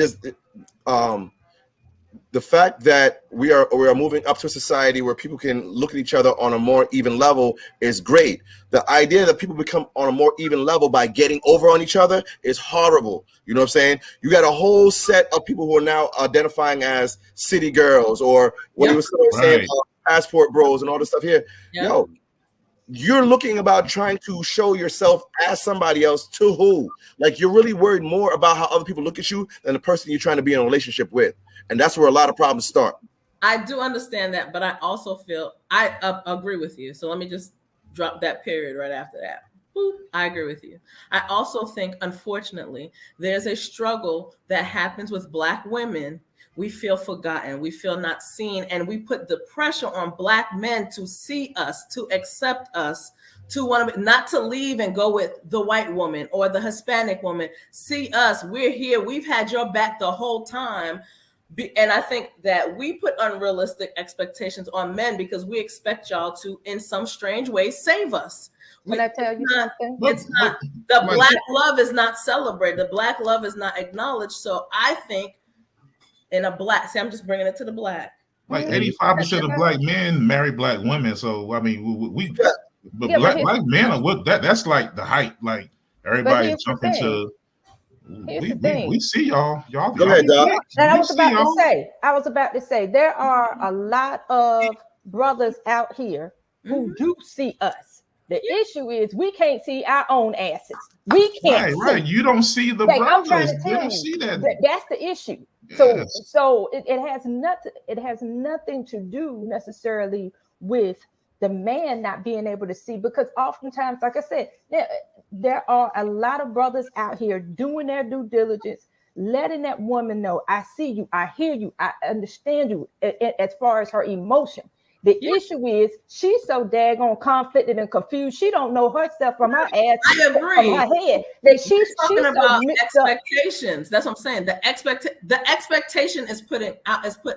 the fact that we are moving up to a society where people can look at each other on a more even level is great. The idea that people become on a more even level by getting over on each other is horrible. You know what I'm saying? You got a whole set of people who are now identifying as city girls, or what he was saying, passport bros and all this stuff here. Yep. Yo, you're looking about trying to show yourself as somebody else to who? Like, you're really worried more about how other people look at you than the person you're trying to be in a relationship with. And that's where a lot of problems start. I do understand that, but I also feel I agree with you. So let me just drop that period right after that. I agree with you. I also think, unfortunately, there's a struggle that happens with Black women. We feel forgotten, we feel not seen, and we put the pressure on Black men to see us, to accept us, to want to, not to leave and go with the white woman or the Hispanic woman. See us, we're here, we've had your back the whole time. And I think that we put unrealistic expectations on men because we expect y'all to, in some strange way, save us. Can I tell you something? It's not, the Black love is not celebrated. The Black love is not acknowledged. So I think in a Black, see, I'm just bringing it to the Black. Like 85% of Black men marry Black women. So I mean, but Black men are what that's like the height. Like everybody jumping to. We see y'all. Go ahead, Doc. And I was about to say, there are a lot of brothers out here who do see us. The issue is we can't see our own asses. We can't. Right. You don't see the brothers. I'm trying to tell you, see that. That's the issue. Yes. So it has nothing. It has nothing to do necessarily with the man not being able to see, because oftentimes, like I said, there are a lot of brothers out here doing their due diligence, letting that woman know, I see you, I hear you, I understand you, as far as her emotion. The issue is she's so daggone conflicted and confused. She don't know herself from her ass. I agree. From her head. That she's talking about so expectations. That's what I'm saying. The expectation is put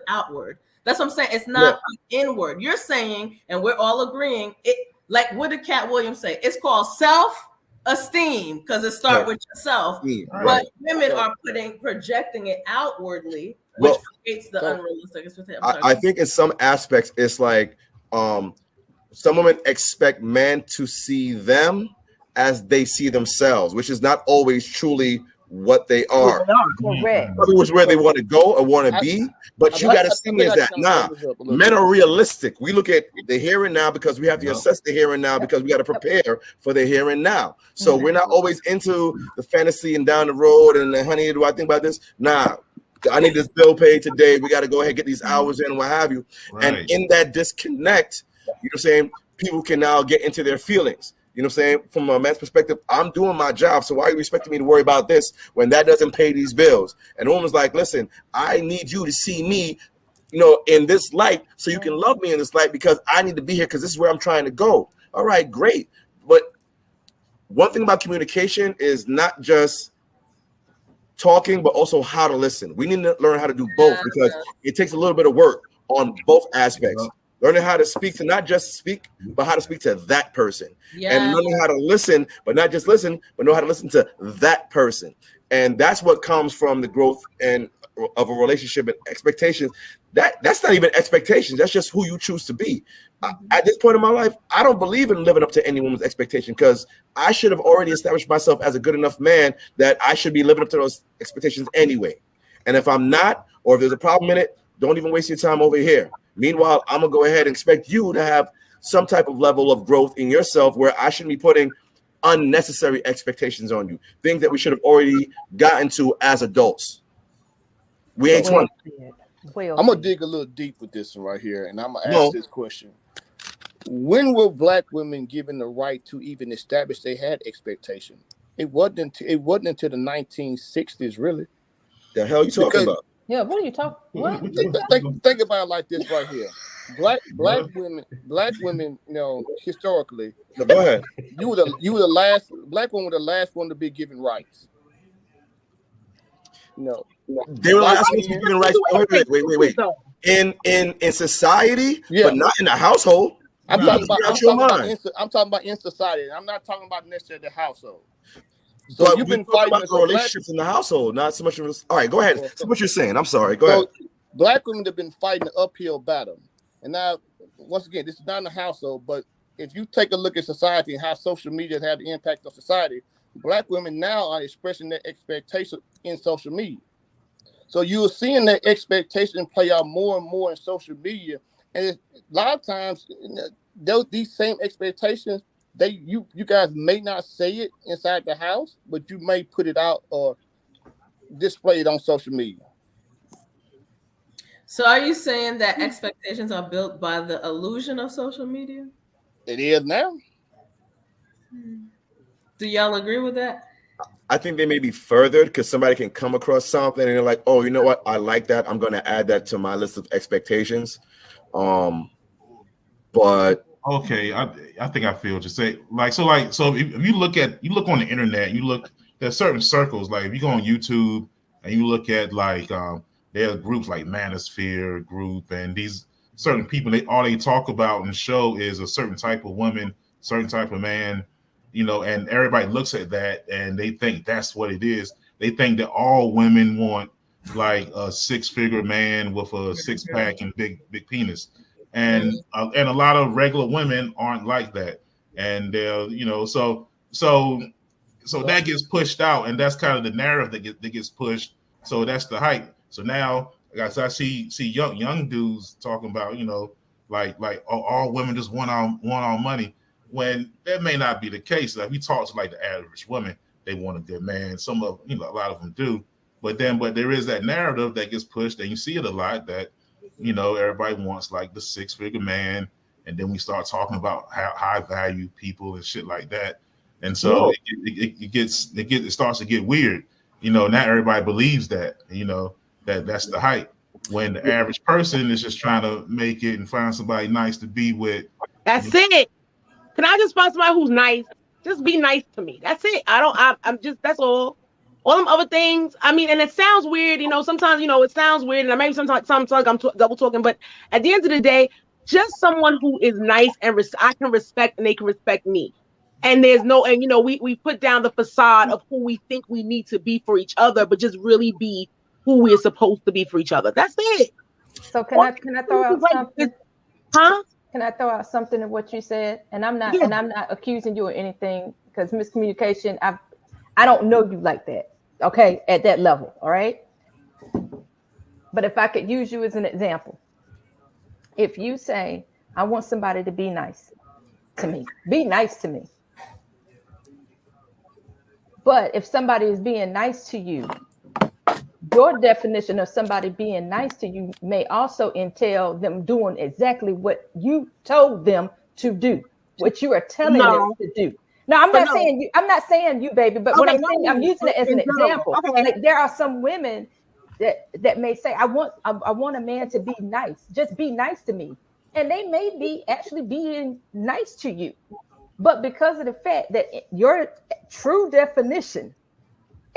outward. That's what I'm saying. It's not inward. You're saying, and we're all agreeing, it, like what did Cat Williams say? It's called self-esteem because it starts with yourself. Right. But women are projecting it outwardly, which creates the unrealistic expectation. I think in some aspects, it's like some women expect men to see them as they see themselves, which is not always truly what they are. Correct. Which where they want to go or want to be, but you got to see me as that. Nah, men are realistic. We look at the here and now because we have to assess the here and now because we got to prepare for the here and now. So we're not always into the fantasy and down the road and honey, do I think about this? Nah. I need this bill paid today. We got to go ahead and get these hours in and what have you. Right. And in that disconnect, you know what I'm saying, people can now get into their feelings. You know what I'm saying? From a man's perspective, I'm doing my job. So why are you expecting me to worry about this when that doesn't pay these bills? And the woman's like, listen, I need you to see me, you know, in this light so you can love me in this light because I need to be here because this is where I'm trying to go. All right, great. But one thing about communication is not just talking, but also how to listen. We need to learn how to do both because it takes a little bit of work on both aspects. Learning how to speak to not just speak, but how to speak to that person. And learning how to listen, but not just listen, but know how to listen to that person. And that's what comes from the growth and of a relationship and expectations. That's not even expectations. That's just who you choose to be. At this point in my life, I don't believe in living up to any woman's expectation because I should have already established myself as a good enough man that I should be living up to those expectations anyway. And if I'm not, or if there's a problem in it, don't even waste your time over here. Meanwhile, I'm going to go ahead and expect you to have some type of level of growth in yourself where I shouldn't be putting unnecessary expectations on you, things that we should have already gotten to as adults. We ain't 20. I'm going to dig a little deep with this one right here, and I'm going to ask this question. When were Black women given the right to even establish they had expectation? It wasn't until the 1960s, really. The hell you talking about? Yeah, what are you talking? What? Think about it like this right here. Black women, you know, historically. No, go ahead. You were the last black woman, were the last one to be given rights. No, they were the last one to be given rights. Wait. In society, but not in the household. I'm talking about in society. I'm not talking about necessarily the household. So but you've been fighting about the relationships in the household, not so much. All right, go ahead. So what you're saying? I'm sorry. Go ahead. Black women have been fighting an uphill battle, and now, once again, this is not in the household. But if you take a look at society and how social media has had the impact on society, Black women now are expressing their expectations in social media. So you're seeing that expectation play out more and more in social media, and a lot of times, these same expectations. You guys may not say it inside the house, but you may put it out or display it on social media. So are you saying that expectations are built by the illusion of social media? It is now. Do y'all agree with that? I think they may be furthered because somebody can come across something and they're like, oh, you know what? I like that. I'm going to add that to my list of expectations. But okay, I think I feel to say so if you look on the internet, there's certain circles, like if you go on YouTube and you look at there are groups like Manosphere group and these certain people, all they talk about and show is a certain type of woman, certain type of man, and everybody looks at that and they think that's what it is. They think that all women want like a six-figure man with a six-pack and big penis. And a lot of regular women aren't like that, and they'll so that gets pushed out, and that's kind of the narrative that gets pushed. So that's the hype. So now, guys, I see young dudes talking about like all women just want our money, when that may not be the case. Like we talk to like the average woman, they want a good man. Some of a lot of them do, but there is that narrative that gets pushed, and you see it a lot that. Everybody wants like the six-figure man, and then we start talking about how high value people and shit like that, and so it starts to get weird. Not everybody believes that. That's the hype. When the average person is just trying to make it and find somebody nice to be with. That's it. Can I just find somebody who's nice? Just be nice to me. That's it. I'm just. That's all. All them other things, I mean, and it sounds weird, sometimes, it sounds weird, and maybe sometimes I'm double talking, but at the end of the day, just someone who is nice and I can respect and they can respect me. And there's we put down the facade of who we think we need to be for each other, but just really be who we're supposed to be for each other. That's it. So can I throw out something? Huh? Can I throw out something of what you said? And I'm not accusing you of anything, because miscommunication, I don't know you like that, okay, at that level, all right? But if I could use you as an example, if you say, I want somebody to be nice to me, be nice to me. But if somebody is being nice to you, your definition of somebody being nice to you may also entail them doing exactly what you told them to do, what you are telling them to do. No, I'm not saying you, baby, but what I'm saying, I'm using it as an example. Okay. Like there are some women that may say, I want a man to be nice, just be nice to me. And they may be actually being nice to you. But because of the fact that your true definition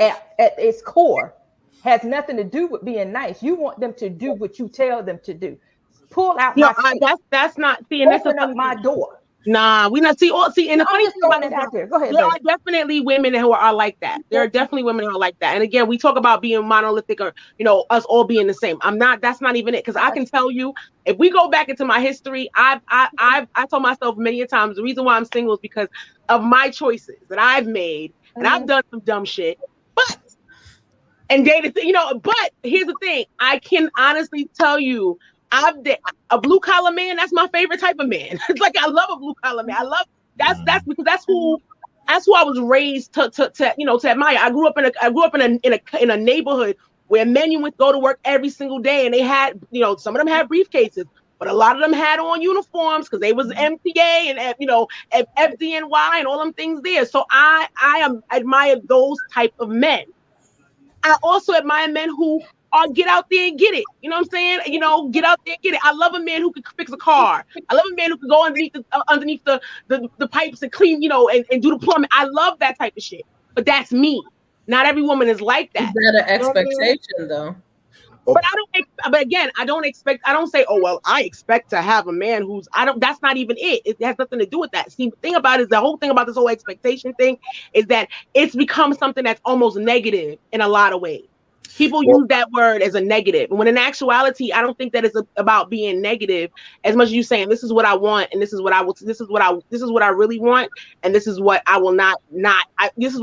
at its core has nothing to do with being nice. You want them to do what you tell them to do. Pull out my seat. That's not see, and that's open up my door. Nah, we not see and the funny thing about it, out there. Go ahead, there are definitely women who are like that. There are definitely women who are like that. And again, we talk about being monolithic or us all being the same. That's not even it. Because I can tell you, if we go back into my history, I told myself many times the reason why I'm single is because of my choices that I've made, and I've done some dumb shit. But here's the thing, I can honestly tell you, a blue collar man. That's my favorite type of man. It's like I love a blue collar man. I love that's because that's who I was raised to admire. I grew up in a neighborhood where men would go to work every single day, and they had some of them had briefcases, but a lot of them had on uniforms because they was MTA and FDNY and all them things there. So I admire those type of men. I also admire men who get out there and get it. You know what I'm saying? Get out there and get it. I love a man who can fix a car. I love a man who can go underneath the pipes and clean, and do the plumbing. I love that type of shit. But that's me. Not every woman is like that. Is that an expectation though? But I don't say, oh, well, I expect to have a man that's not even it. It has nothing to do with that. See, the thing about it is the whole thing about this whole expectation thing is that it's become something that's almost negative in a lot of ways. People use that word as a negative. And when in actuality, I don't think that it's about being negative as much as you saying, this is what I want. And this is what I really want. And this is what I will this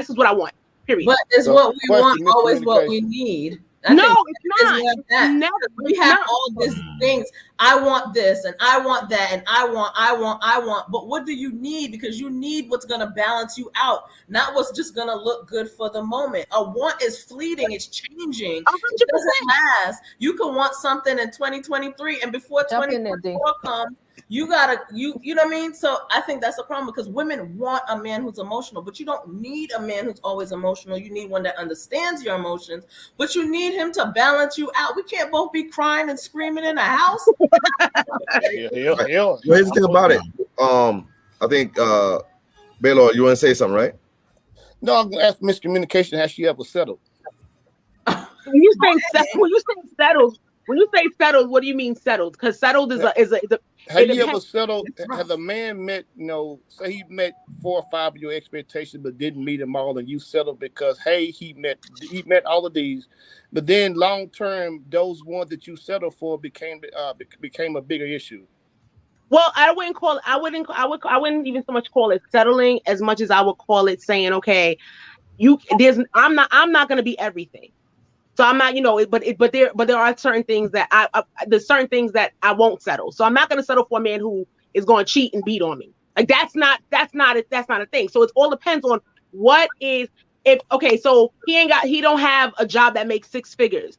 is what I want. Period. But is what we want always what we need? No, it's not. We have all these things. I want this and I want that and I want. But what do you need? Because you need what's going to balance you out, not what's just going to look good for the moment. A want is fleeting. It's changing. 100%. It doesn't last. You can want something in 2023 and before 2024 comes, you know what I mean? So I think that's a problem because women want a man who's emotional, but you don't need a man who's always emotional. You need one that understands your emotions, but you need him to balance you out. We can't both be crying and screaming in a house. Here's the thing about it. I think Baylor, you want to say something, right? No, I'm gonna ask miscommunication. Has she ever settled? When you say settled, what do you mean settled? Because settled is a have you ever settled? Has a man met, say he met 4 or 5 of your expectations, but didn't meet them all, and you settled because he met all of these, but then long term, those ones that you settled for became a bigger issue. Well, I wouldn't even so much call it settling as much as I would call it saying, okay, I'm not going to be everything. So I'm not, but there are certain things that there's certain things that I won't settle. So I'm not going to settle for a man who is going to cheat and beat on me. Like that's not a thing. So it all depends on so he don't have a job that makes 6 figures.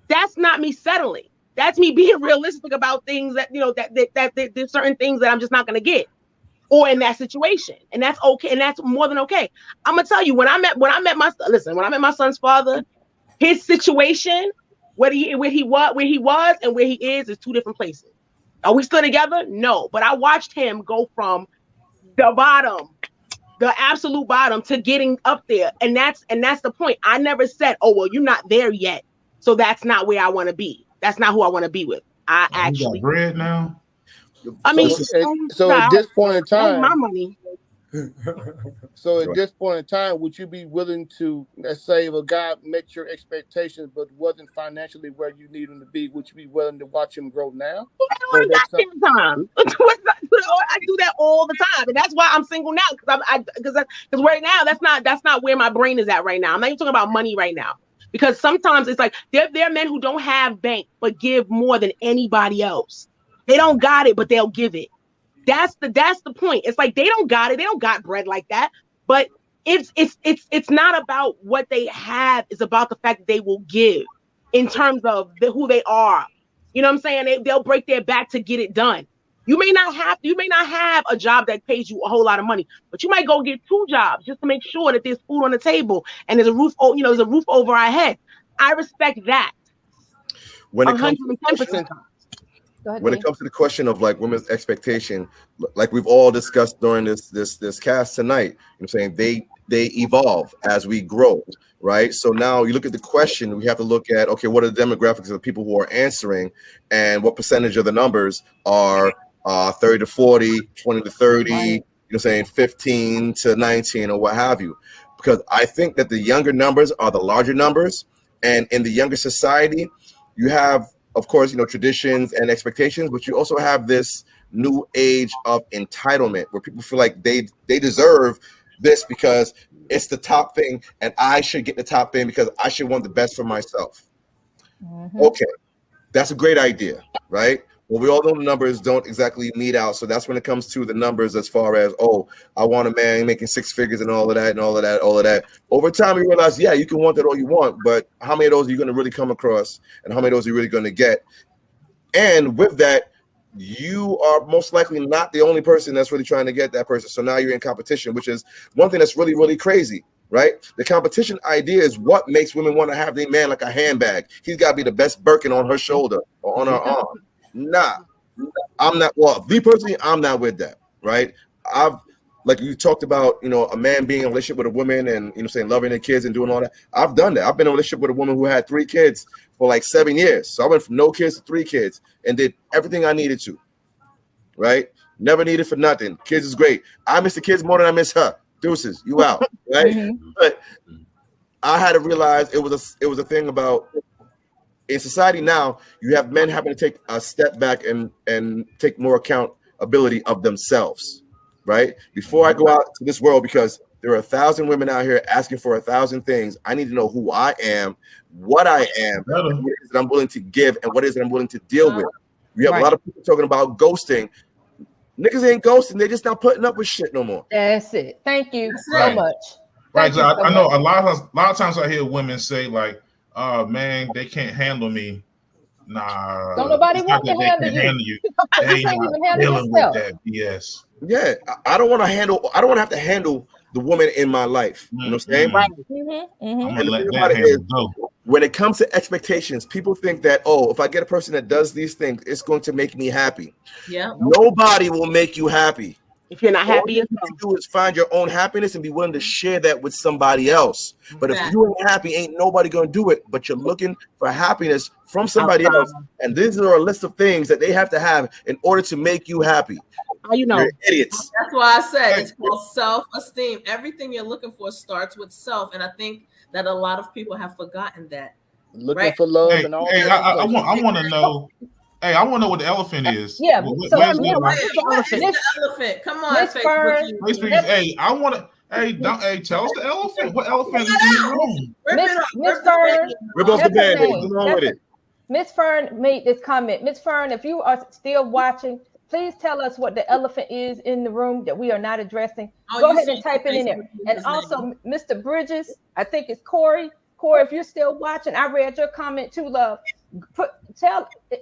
That's not me settling. That's me being realistic about things that, that there's certain things that I'm just not going to get or in that situation. And that's okay. And that's more than okay. I'm going to tell you, when I met my son's father, his situation, where he was and where he is 2 different places. Are we still together? No. But I watched him go from the bottom, the absolute bottom, to getting up there. And that's the point. I never said, oh, well, you're not there yet, so that's not where I want to be. That's not who I want to be with. I actually got bread now. I mean, so at this point in time, my money. So at this point in time, would you be willing to, let's say, if a guy met your expectations but wasn't financially where you need him to be, would you be willing to watch him grow now? I do that all the time, and that's why I'm single now. Because right now that's not where my brain is at right now. I'm not even talking about money right now, because sometimes it's like there are men who don't have bank but give more than anybody else. They don't got it, but they'll give it. That's the point. It's like they don't got it. They don't got bread like that. But it's not about what they have. It's about the fact that they will give in terms of who they are. You know what I'm saying? They'll break their back to get it done. You may not have a job that pays you a whole lot of money, but you might go get 2 jobs just to make sure that there's food on the table and there's a roof over our head. I respect that. When it comes 110%. when it comes to the question of like women's expectation, like we've all discussed during this cast tonight, I'm saying they evolve as we grow, right? So now you look at the question, we have to look at, okay, what are the demographics of the people who are answering, and what percentage of the numbers are 30 to 40, 20 to 30, saying 15 to 19 or what have you. Because I think that the younger numbers are the larger numbers, and in the younger society, you have, of course, traditions and expectations, but you also have this new age of entitlement where people feel like they deserve this because it's the top thing, and I should get the top thing because I should want the best for myself. Okay, that's a great idea, right? Well, we all know the numbers don't exactly meet out. So that's when it comes to the numbers as far as, oh, I want a man making six figures and all of that and all of that, all of that. Over time, you realize, yeah, you can want that all you want, but how many of those are you going to really come across, and how many of those are you really going to get? And with that, you are most likely not the only person that's really trying to get that person. So now you're in competition, which is one thing that's really, really crazy, right? The competition idea is what makes women want to have their man like a handbag. He's got to be the best Birkin on her shoulder or on her arm. Nah, I'm not. Well, me personally, I'm not with that, right? Like you talked about, a man being in a relationship with a woman and, saying loving their kids and doing all that. I've done that. I've been in a relationship with a woman who had 3 kids for like 7 years. So I went from no kids to 3 kids and did everything I needed to, right? Never needed for nothing. Kids is great. I miss the kids more than I miss her. Deuces, you out, right? But I had to realize it was a thing about, in society now, you have men having to take a step back and take more accountability of themselves, right? Before I go out to this world, because there are 1,000 women out here asking for 1,000 things, I need to know who I am, what I am, what it is that I'm willing to give, and what it is that I'm willing to deal with. We have a lot of people talking about ghosting. Niggas ain't ghosting. They're just not putting up with shit no more. That's it. Thank you so much. Right. I know a lot of times I hear women say like, man, they can't handle me. Nah. Don't nobody want to handle you. They ain't not dealing with that BS. Yeah, I don't want to have to handle the woman in my life. You know what I'm saying? Right. I'm gonna let that handle go. When it comes to expectations, people think that, oh, if I get a person that does these things, it's going to make me happy. Yeah. Nobody will make you happy. If you're not happy, all you need to do is find your own happiness and be willing to share that with somebody else. But if you ain't happy, ain't nobody gonna do it. But you're looking for happiness from somebody else, and these are a list of things that they have to have in order to make you happy. How you know? You're idiots. That's why I said it's called self-esteem. Everything you're looking for starts with self, and I think that a lot of people have forgotten that. Looking for love and all. I want to know. Hey, I want to know what the elephant is. Yeah, the elephant? Come on, hey, I want to. Hey, tell us the elephant. What elephant is in the room? Miss Fern, rip off the band-aid. What's wrong with it? Miss Fern made this comment. Miss Fern, if you are still watching, please tell us what the elephant is in the room that we are not addressing. Go ahead and type it in there. And also, Mr. Bridges, I think it's Corey. Corey, if you're still watching, I read your comment too, love.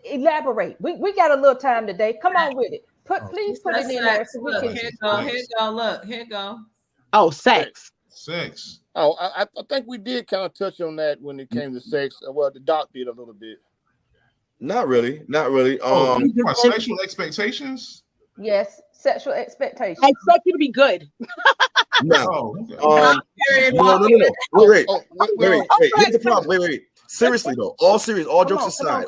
Elaborate. We got a little time today. Come on with it. Please put it in there. So we can. Here go. Look, here go. Oh, sex. Oh, I think we did kind of touch on that when it came to sex. Well, the doc did a little bit. Not really. Sexual expectations? Yes, sexual expectations. I expect you to be good. No. No. Wait. Here's the problem. Wait. Seriously though, all jokes aside,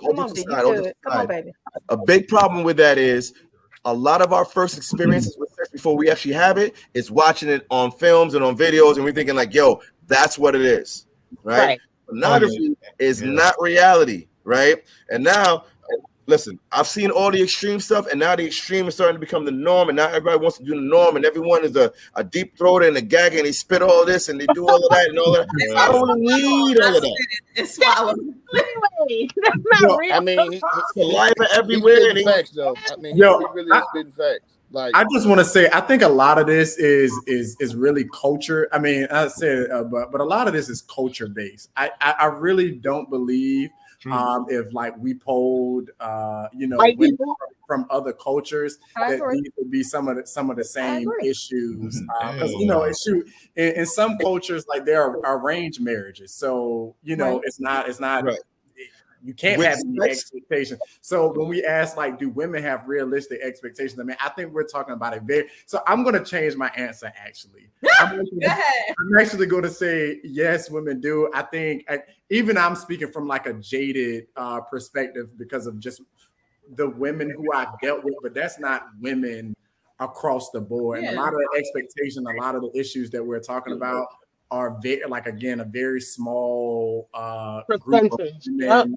a big problem with that is a lot of our first experiences with sex before we actually have it is watching it on films and on videos, and we're thinking like, yo, that's what it is, right? Pornography is not reality, right? And now, listen, I've seen all the extreme stuff, and now the extreme is starting to become the norm, and now everybody wants to do the norm, and everyone is a deep throater and a gagger, and they spit all this, and they do all of that and all that. I don't need all of that. It's swallowed. That's not real. I mean, saliva everywhere. Facts, though. I mean, he really is spitting facts. Like, I just want to say, I think a lot of this is really culture. I mean, I said, but a lot of this is culture based. I really don't believe. If like we polled, women from other cultures, that these would be some of the same issues. Because in some cultures, like there are arranged marriages, so it's not. Right. you can't have any expectations. So when we ask, like, do women have realistic expectations? I mean, I think we're talking about it very. So I'm going to change my answer. Actually, I'm actually going to say yes, women do. I think even I'm speaking from like a jaded perspective because of just the women who I've dealt with, but that's not women across the board. And a lot of the expectation, a lot of the issues that we're talking about are very, like, again, a very small group of men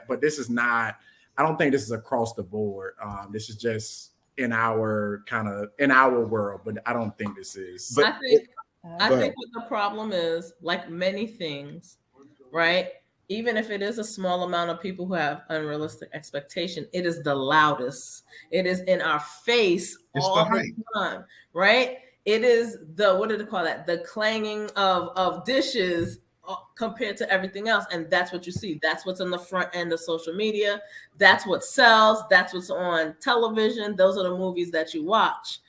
but this is not, I don't think this is across the board. This is just in our world, but I don't think this is. But I think what the problem is, like many things, right? Even if it is a small amount of people who have unrealistic expectation, it is the loudest. It is in our face all the time, right? It is the, what do they call that? The clanging of dishes compared to everything else. And that's what you see. That's what's on the front end of social media. That's what sells. That's what's on television. Those are the movies that you watch.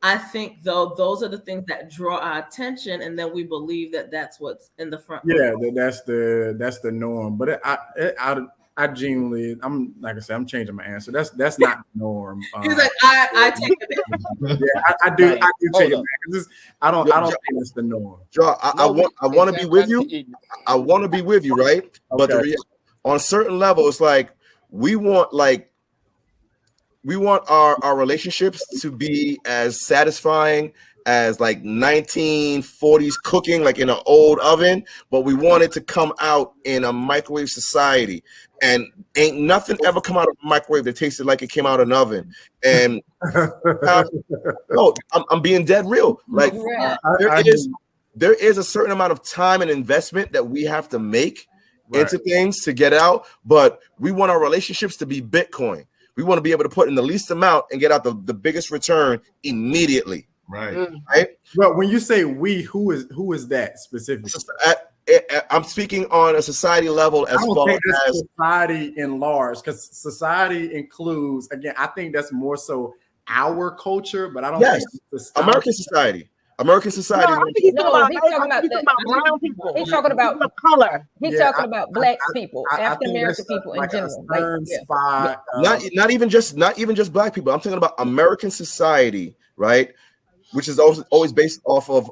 I think, though, those are the things that draw our attention, and then we believe that that's what's in the front. Yeah, that's the norm. But I genuinely, I'm like I said, I'm changing my answer. That's not the norm. He's like, I take it. Yeah, I do take it back. I don't think it's the norm. Joe, I want to be with you. I want to be with you, right? But on a certain level, it's like we want our relationships to be as satisfying as like 1940s cooking, like in an old oven, but we want it to come out in a microwave society. And ain't nothing ever come out of a microwave that tasted like it came out of an oven. And no, I'm being dead real. Like there is a certain amount of time and investment that we have to make into things to get out, but we want our relationships to be Bitcoin. We want to be able to put in the least amount and get out the biggest return immediately. Right. But when you say we, who is that specifically? I'm speaking on a society level as far as society in large, because society includes, again, I think that's more so our culture, but I don't think it's American society. American society. No, he's talking about brown people. He's talking about color. He's talking about black people, African American people in general. Not even just black people. I'm talking about American society, right? Which is always based off of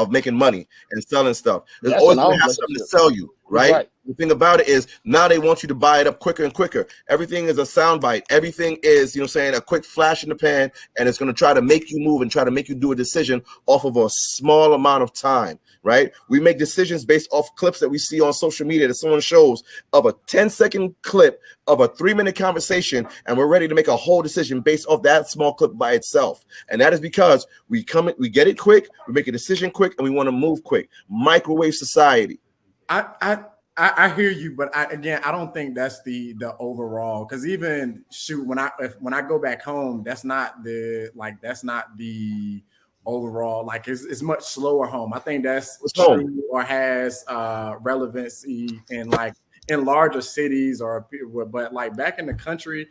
making money and selling stuff. There's always going to have something to sell you, right? The thing about it is now they want you to buy it up quicker and quicker. Everything is a soundbite. Everything is, a quick flash in the pan, and it's going to try to make you move and try to make you do a decision off of a small amount of time, right? We make decisions based off clips that we see on social media that someone shows of a 10-second clip of a 3-minute conversation, and we're ready to make a whole decision based off that small clip by itself. And that is because we get it quick, we make a decision quick, and we want to move quick. Microwave society. I hear you, but I don't think that's the overall, because even when I go back home, that's not the overall, like it's much slower home. I think that's true or has relevancy in larger cities but like back in the country,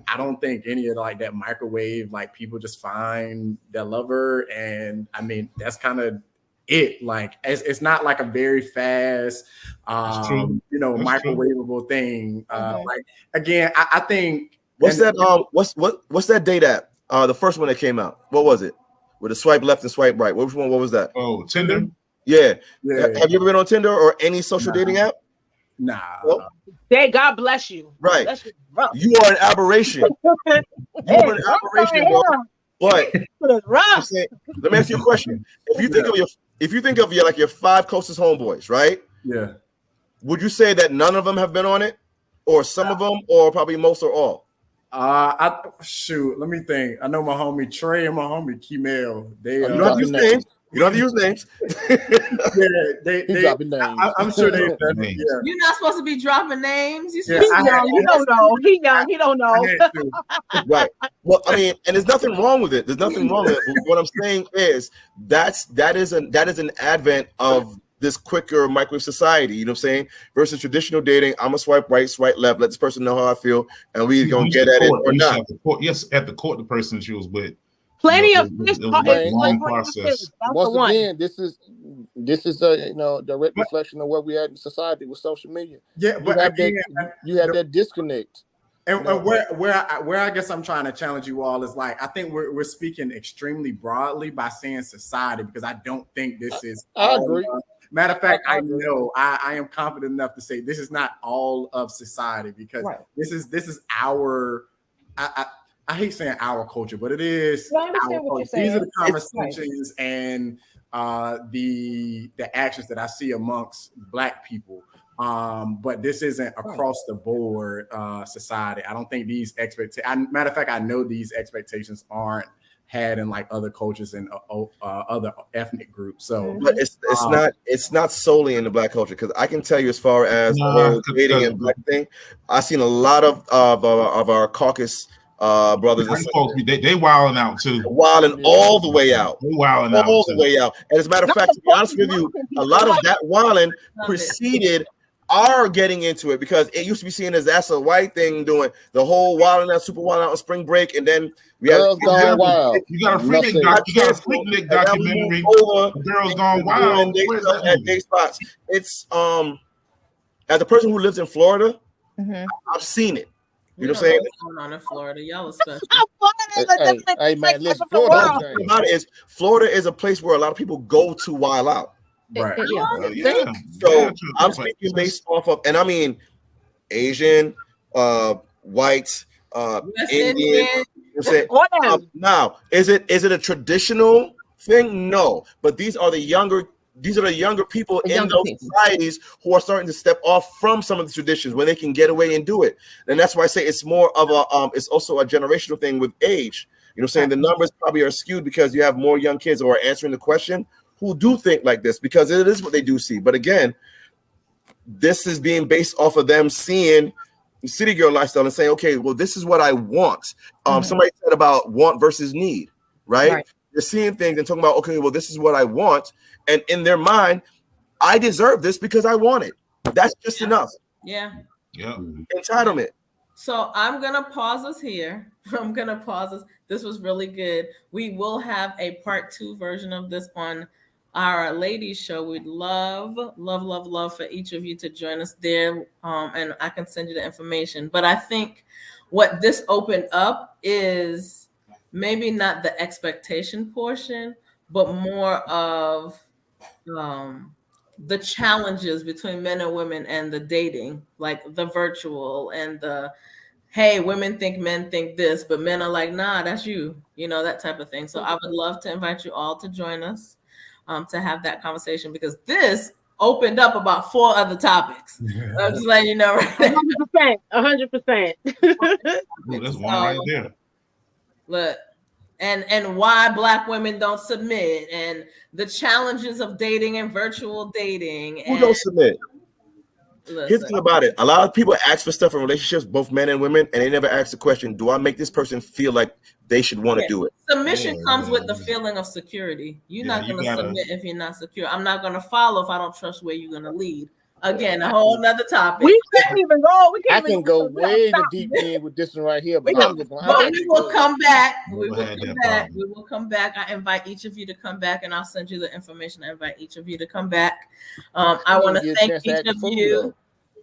I don't think any of like that microwave, like people just find their lover, and I mean that's kind of it. Like it's not like a very fast microwavable thing. Like again, I think what's that date app? The first one that came out, what was it? With a swipe left and swipe right. Which one? What was that? Oh, Tinder. Yeah. Have you ever been on Tinder or any social dating app? Nah. Well, God bless you. Right. You are an aberration. You are an aberration, bro. But let me ask you a question. If you think of your 5 closest homeboys, right? Yeah. Would you say that none of them have been on it, or some of them, or probably most or all? Let me think. I know my homie Trey and my homie Kemal. They you don't have to use names. You don't have to use names. they dropping names. I'm sure they. Yeah. You're not supposed to be dropping names. He don't know. He don't know. Right. Well, I mean, and there's nothing wrong with it. There's nothing wrong with it. What I'm saying is that is an advent of this quicker microwave society, you know what I'm saying? Versus traditional dating, I'm gonna swipe right, swipe left, let this person know how I feel, and we gonna get at it or not. Yes, at the court the person she was with. Plenty You know, of fish it was are like is a long what brings process. fish. That's the Once one. again, this is a direct reflection of where we at in society with social media. Yeah, You but have again, you have that disconnect. and where I guess I'm trying to challenge you all is like I think we're speaking extremely broadly by saying society, because I don't think this is. I agree. Matter of fact, I agree. know I am confident enough to say this is not all of society, because Right. this is our. I hate saying our culture, but it is. No, I understand what you're culture. These are the saying. conversations and the actions that I see amongst Black people. But this isn't across the board society. I don't think these expectations. Matter of fact, I know these expectations aren't had in like other cultures and other ethnic groups. So, but it's not solely in the Black culture, because I can tell you, as far as the whole dating and Black thing, I've seen a lot of our caucus brothers and sisters, folks, they wilding out too, wilding all the way out, they wilding all out the too. way out. And as a matter of fact, to be honest with you, a lot of that wilding preceded our getting into it, because it used to be seen as that's a white thing, doing the whole wilding out, super wilding out on spring break, and then we Girls Gone Wild. You got a Freaknik documentary. Girls Gone Wild. Where's that at day spots. It's as a person who lives in Florida, I've seen it. You know what I'm saying? What's going on in Florida? Y'all are special. Hey man, listen, Florida is a place where a lot of people go to wild out. Right. So I'm speaking based off of, and I mean, Asian, white, Indian. Now, is it a traditional thing? No, but these are the younger people in those societies who are starting to step off from some of the traditions where they can get away and do it. And that's why I say it's more of a it's also a generational thing with age. You know what I'm saying? The numbers probably are skewed because you have more young kids who are answering the question who do think like this, because it is what they do see. But again, this is being based off of them seeing the city girl lifestyle and saying, okay, well, this is what I want. Somebody said about want versus need, right? They're seeing things and talking about, okay, well, this is what I want. And in their mind, I deserve this because I want it. That's just enough. Yeah. Entitlement. So I'm going to pause us here. This was really good. We will have a part 2 version of this on our ladies show. We'd love for each of you to join us there. And I can send you the information. But I think what this opened up is maybe not the expectation portion, but more of the challenges between men and women and the dating, like the virtual and the, hey, women think men think this, but men are like, nah, that's you, that type of thing. So I would love to invite you all to join us to have that conversation, because this opened up about 4 other topics. I'm just letting you know. Right? 100%. That's one right there. Look, and why Black women don't submit, and the challenges of dating and virtual dating. Who don't submit? Here's the thing about it. A lot of people ask for stuff in relationships, both men and women, and they never ask the question, do I make this person feel like they should want to do it? Submission comes with the feeling of security. You're not going to submit if you're not secure. I'm not going to follow if I don't trust where you're going to lead. Again, a whole nother topic. We can't even go. I can go way the deep end with this one right here, but we will come back. We will come back. I invite each of you to come back, and I'll send you the information. I invite each of you to come back. I want to thank each of you.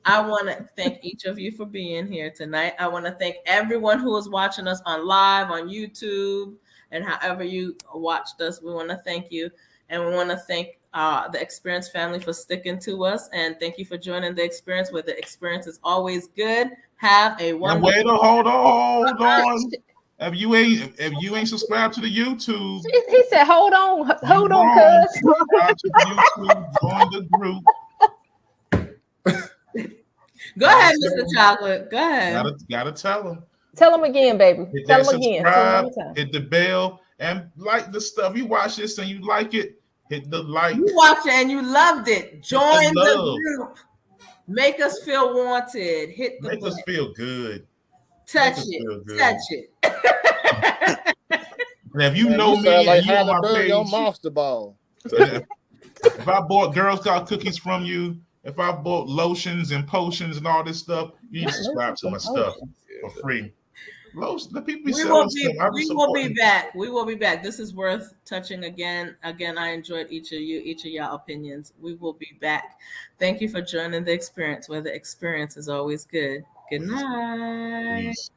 I want to thank each of you for being here tonight. I want to thank everyone who is watching us on live, on YouTube, and however you watched us. We want to thank you. And we want to thank the Experience family for sticking to us. And thank you for joining the Experience, where the experience is always good. Have a wonderful... Wait, hold on. If you ain't subscribed to the YouTube, he said, hold on, cuz. Subscribe to YouTube, join the group. Go ahead, Mr. Chocolate. Go ahead. Gotta tell them. Tell them again, baby. Tell them again. Hit the bell and like the stuff. You watch this and you like it, hit the like. You watch it and you loved it. Join the group. Make us feel wanted. Hit the Make us feel good. Touch it. And if you know me, like and you on my page, on Monster Ball. If I bought Girl Scout cookies from you, if I bought lotions and potions and all this stuff, you need to subscribe to my stuff for free. The people be selling stuff. We will be back. We will be back. This is worth touching again. Again, I enjoyed each of y'all opinions. We will be back. Thank you for joining the experience, where the experience is always good. Good night. Peace.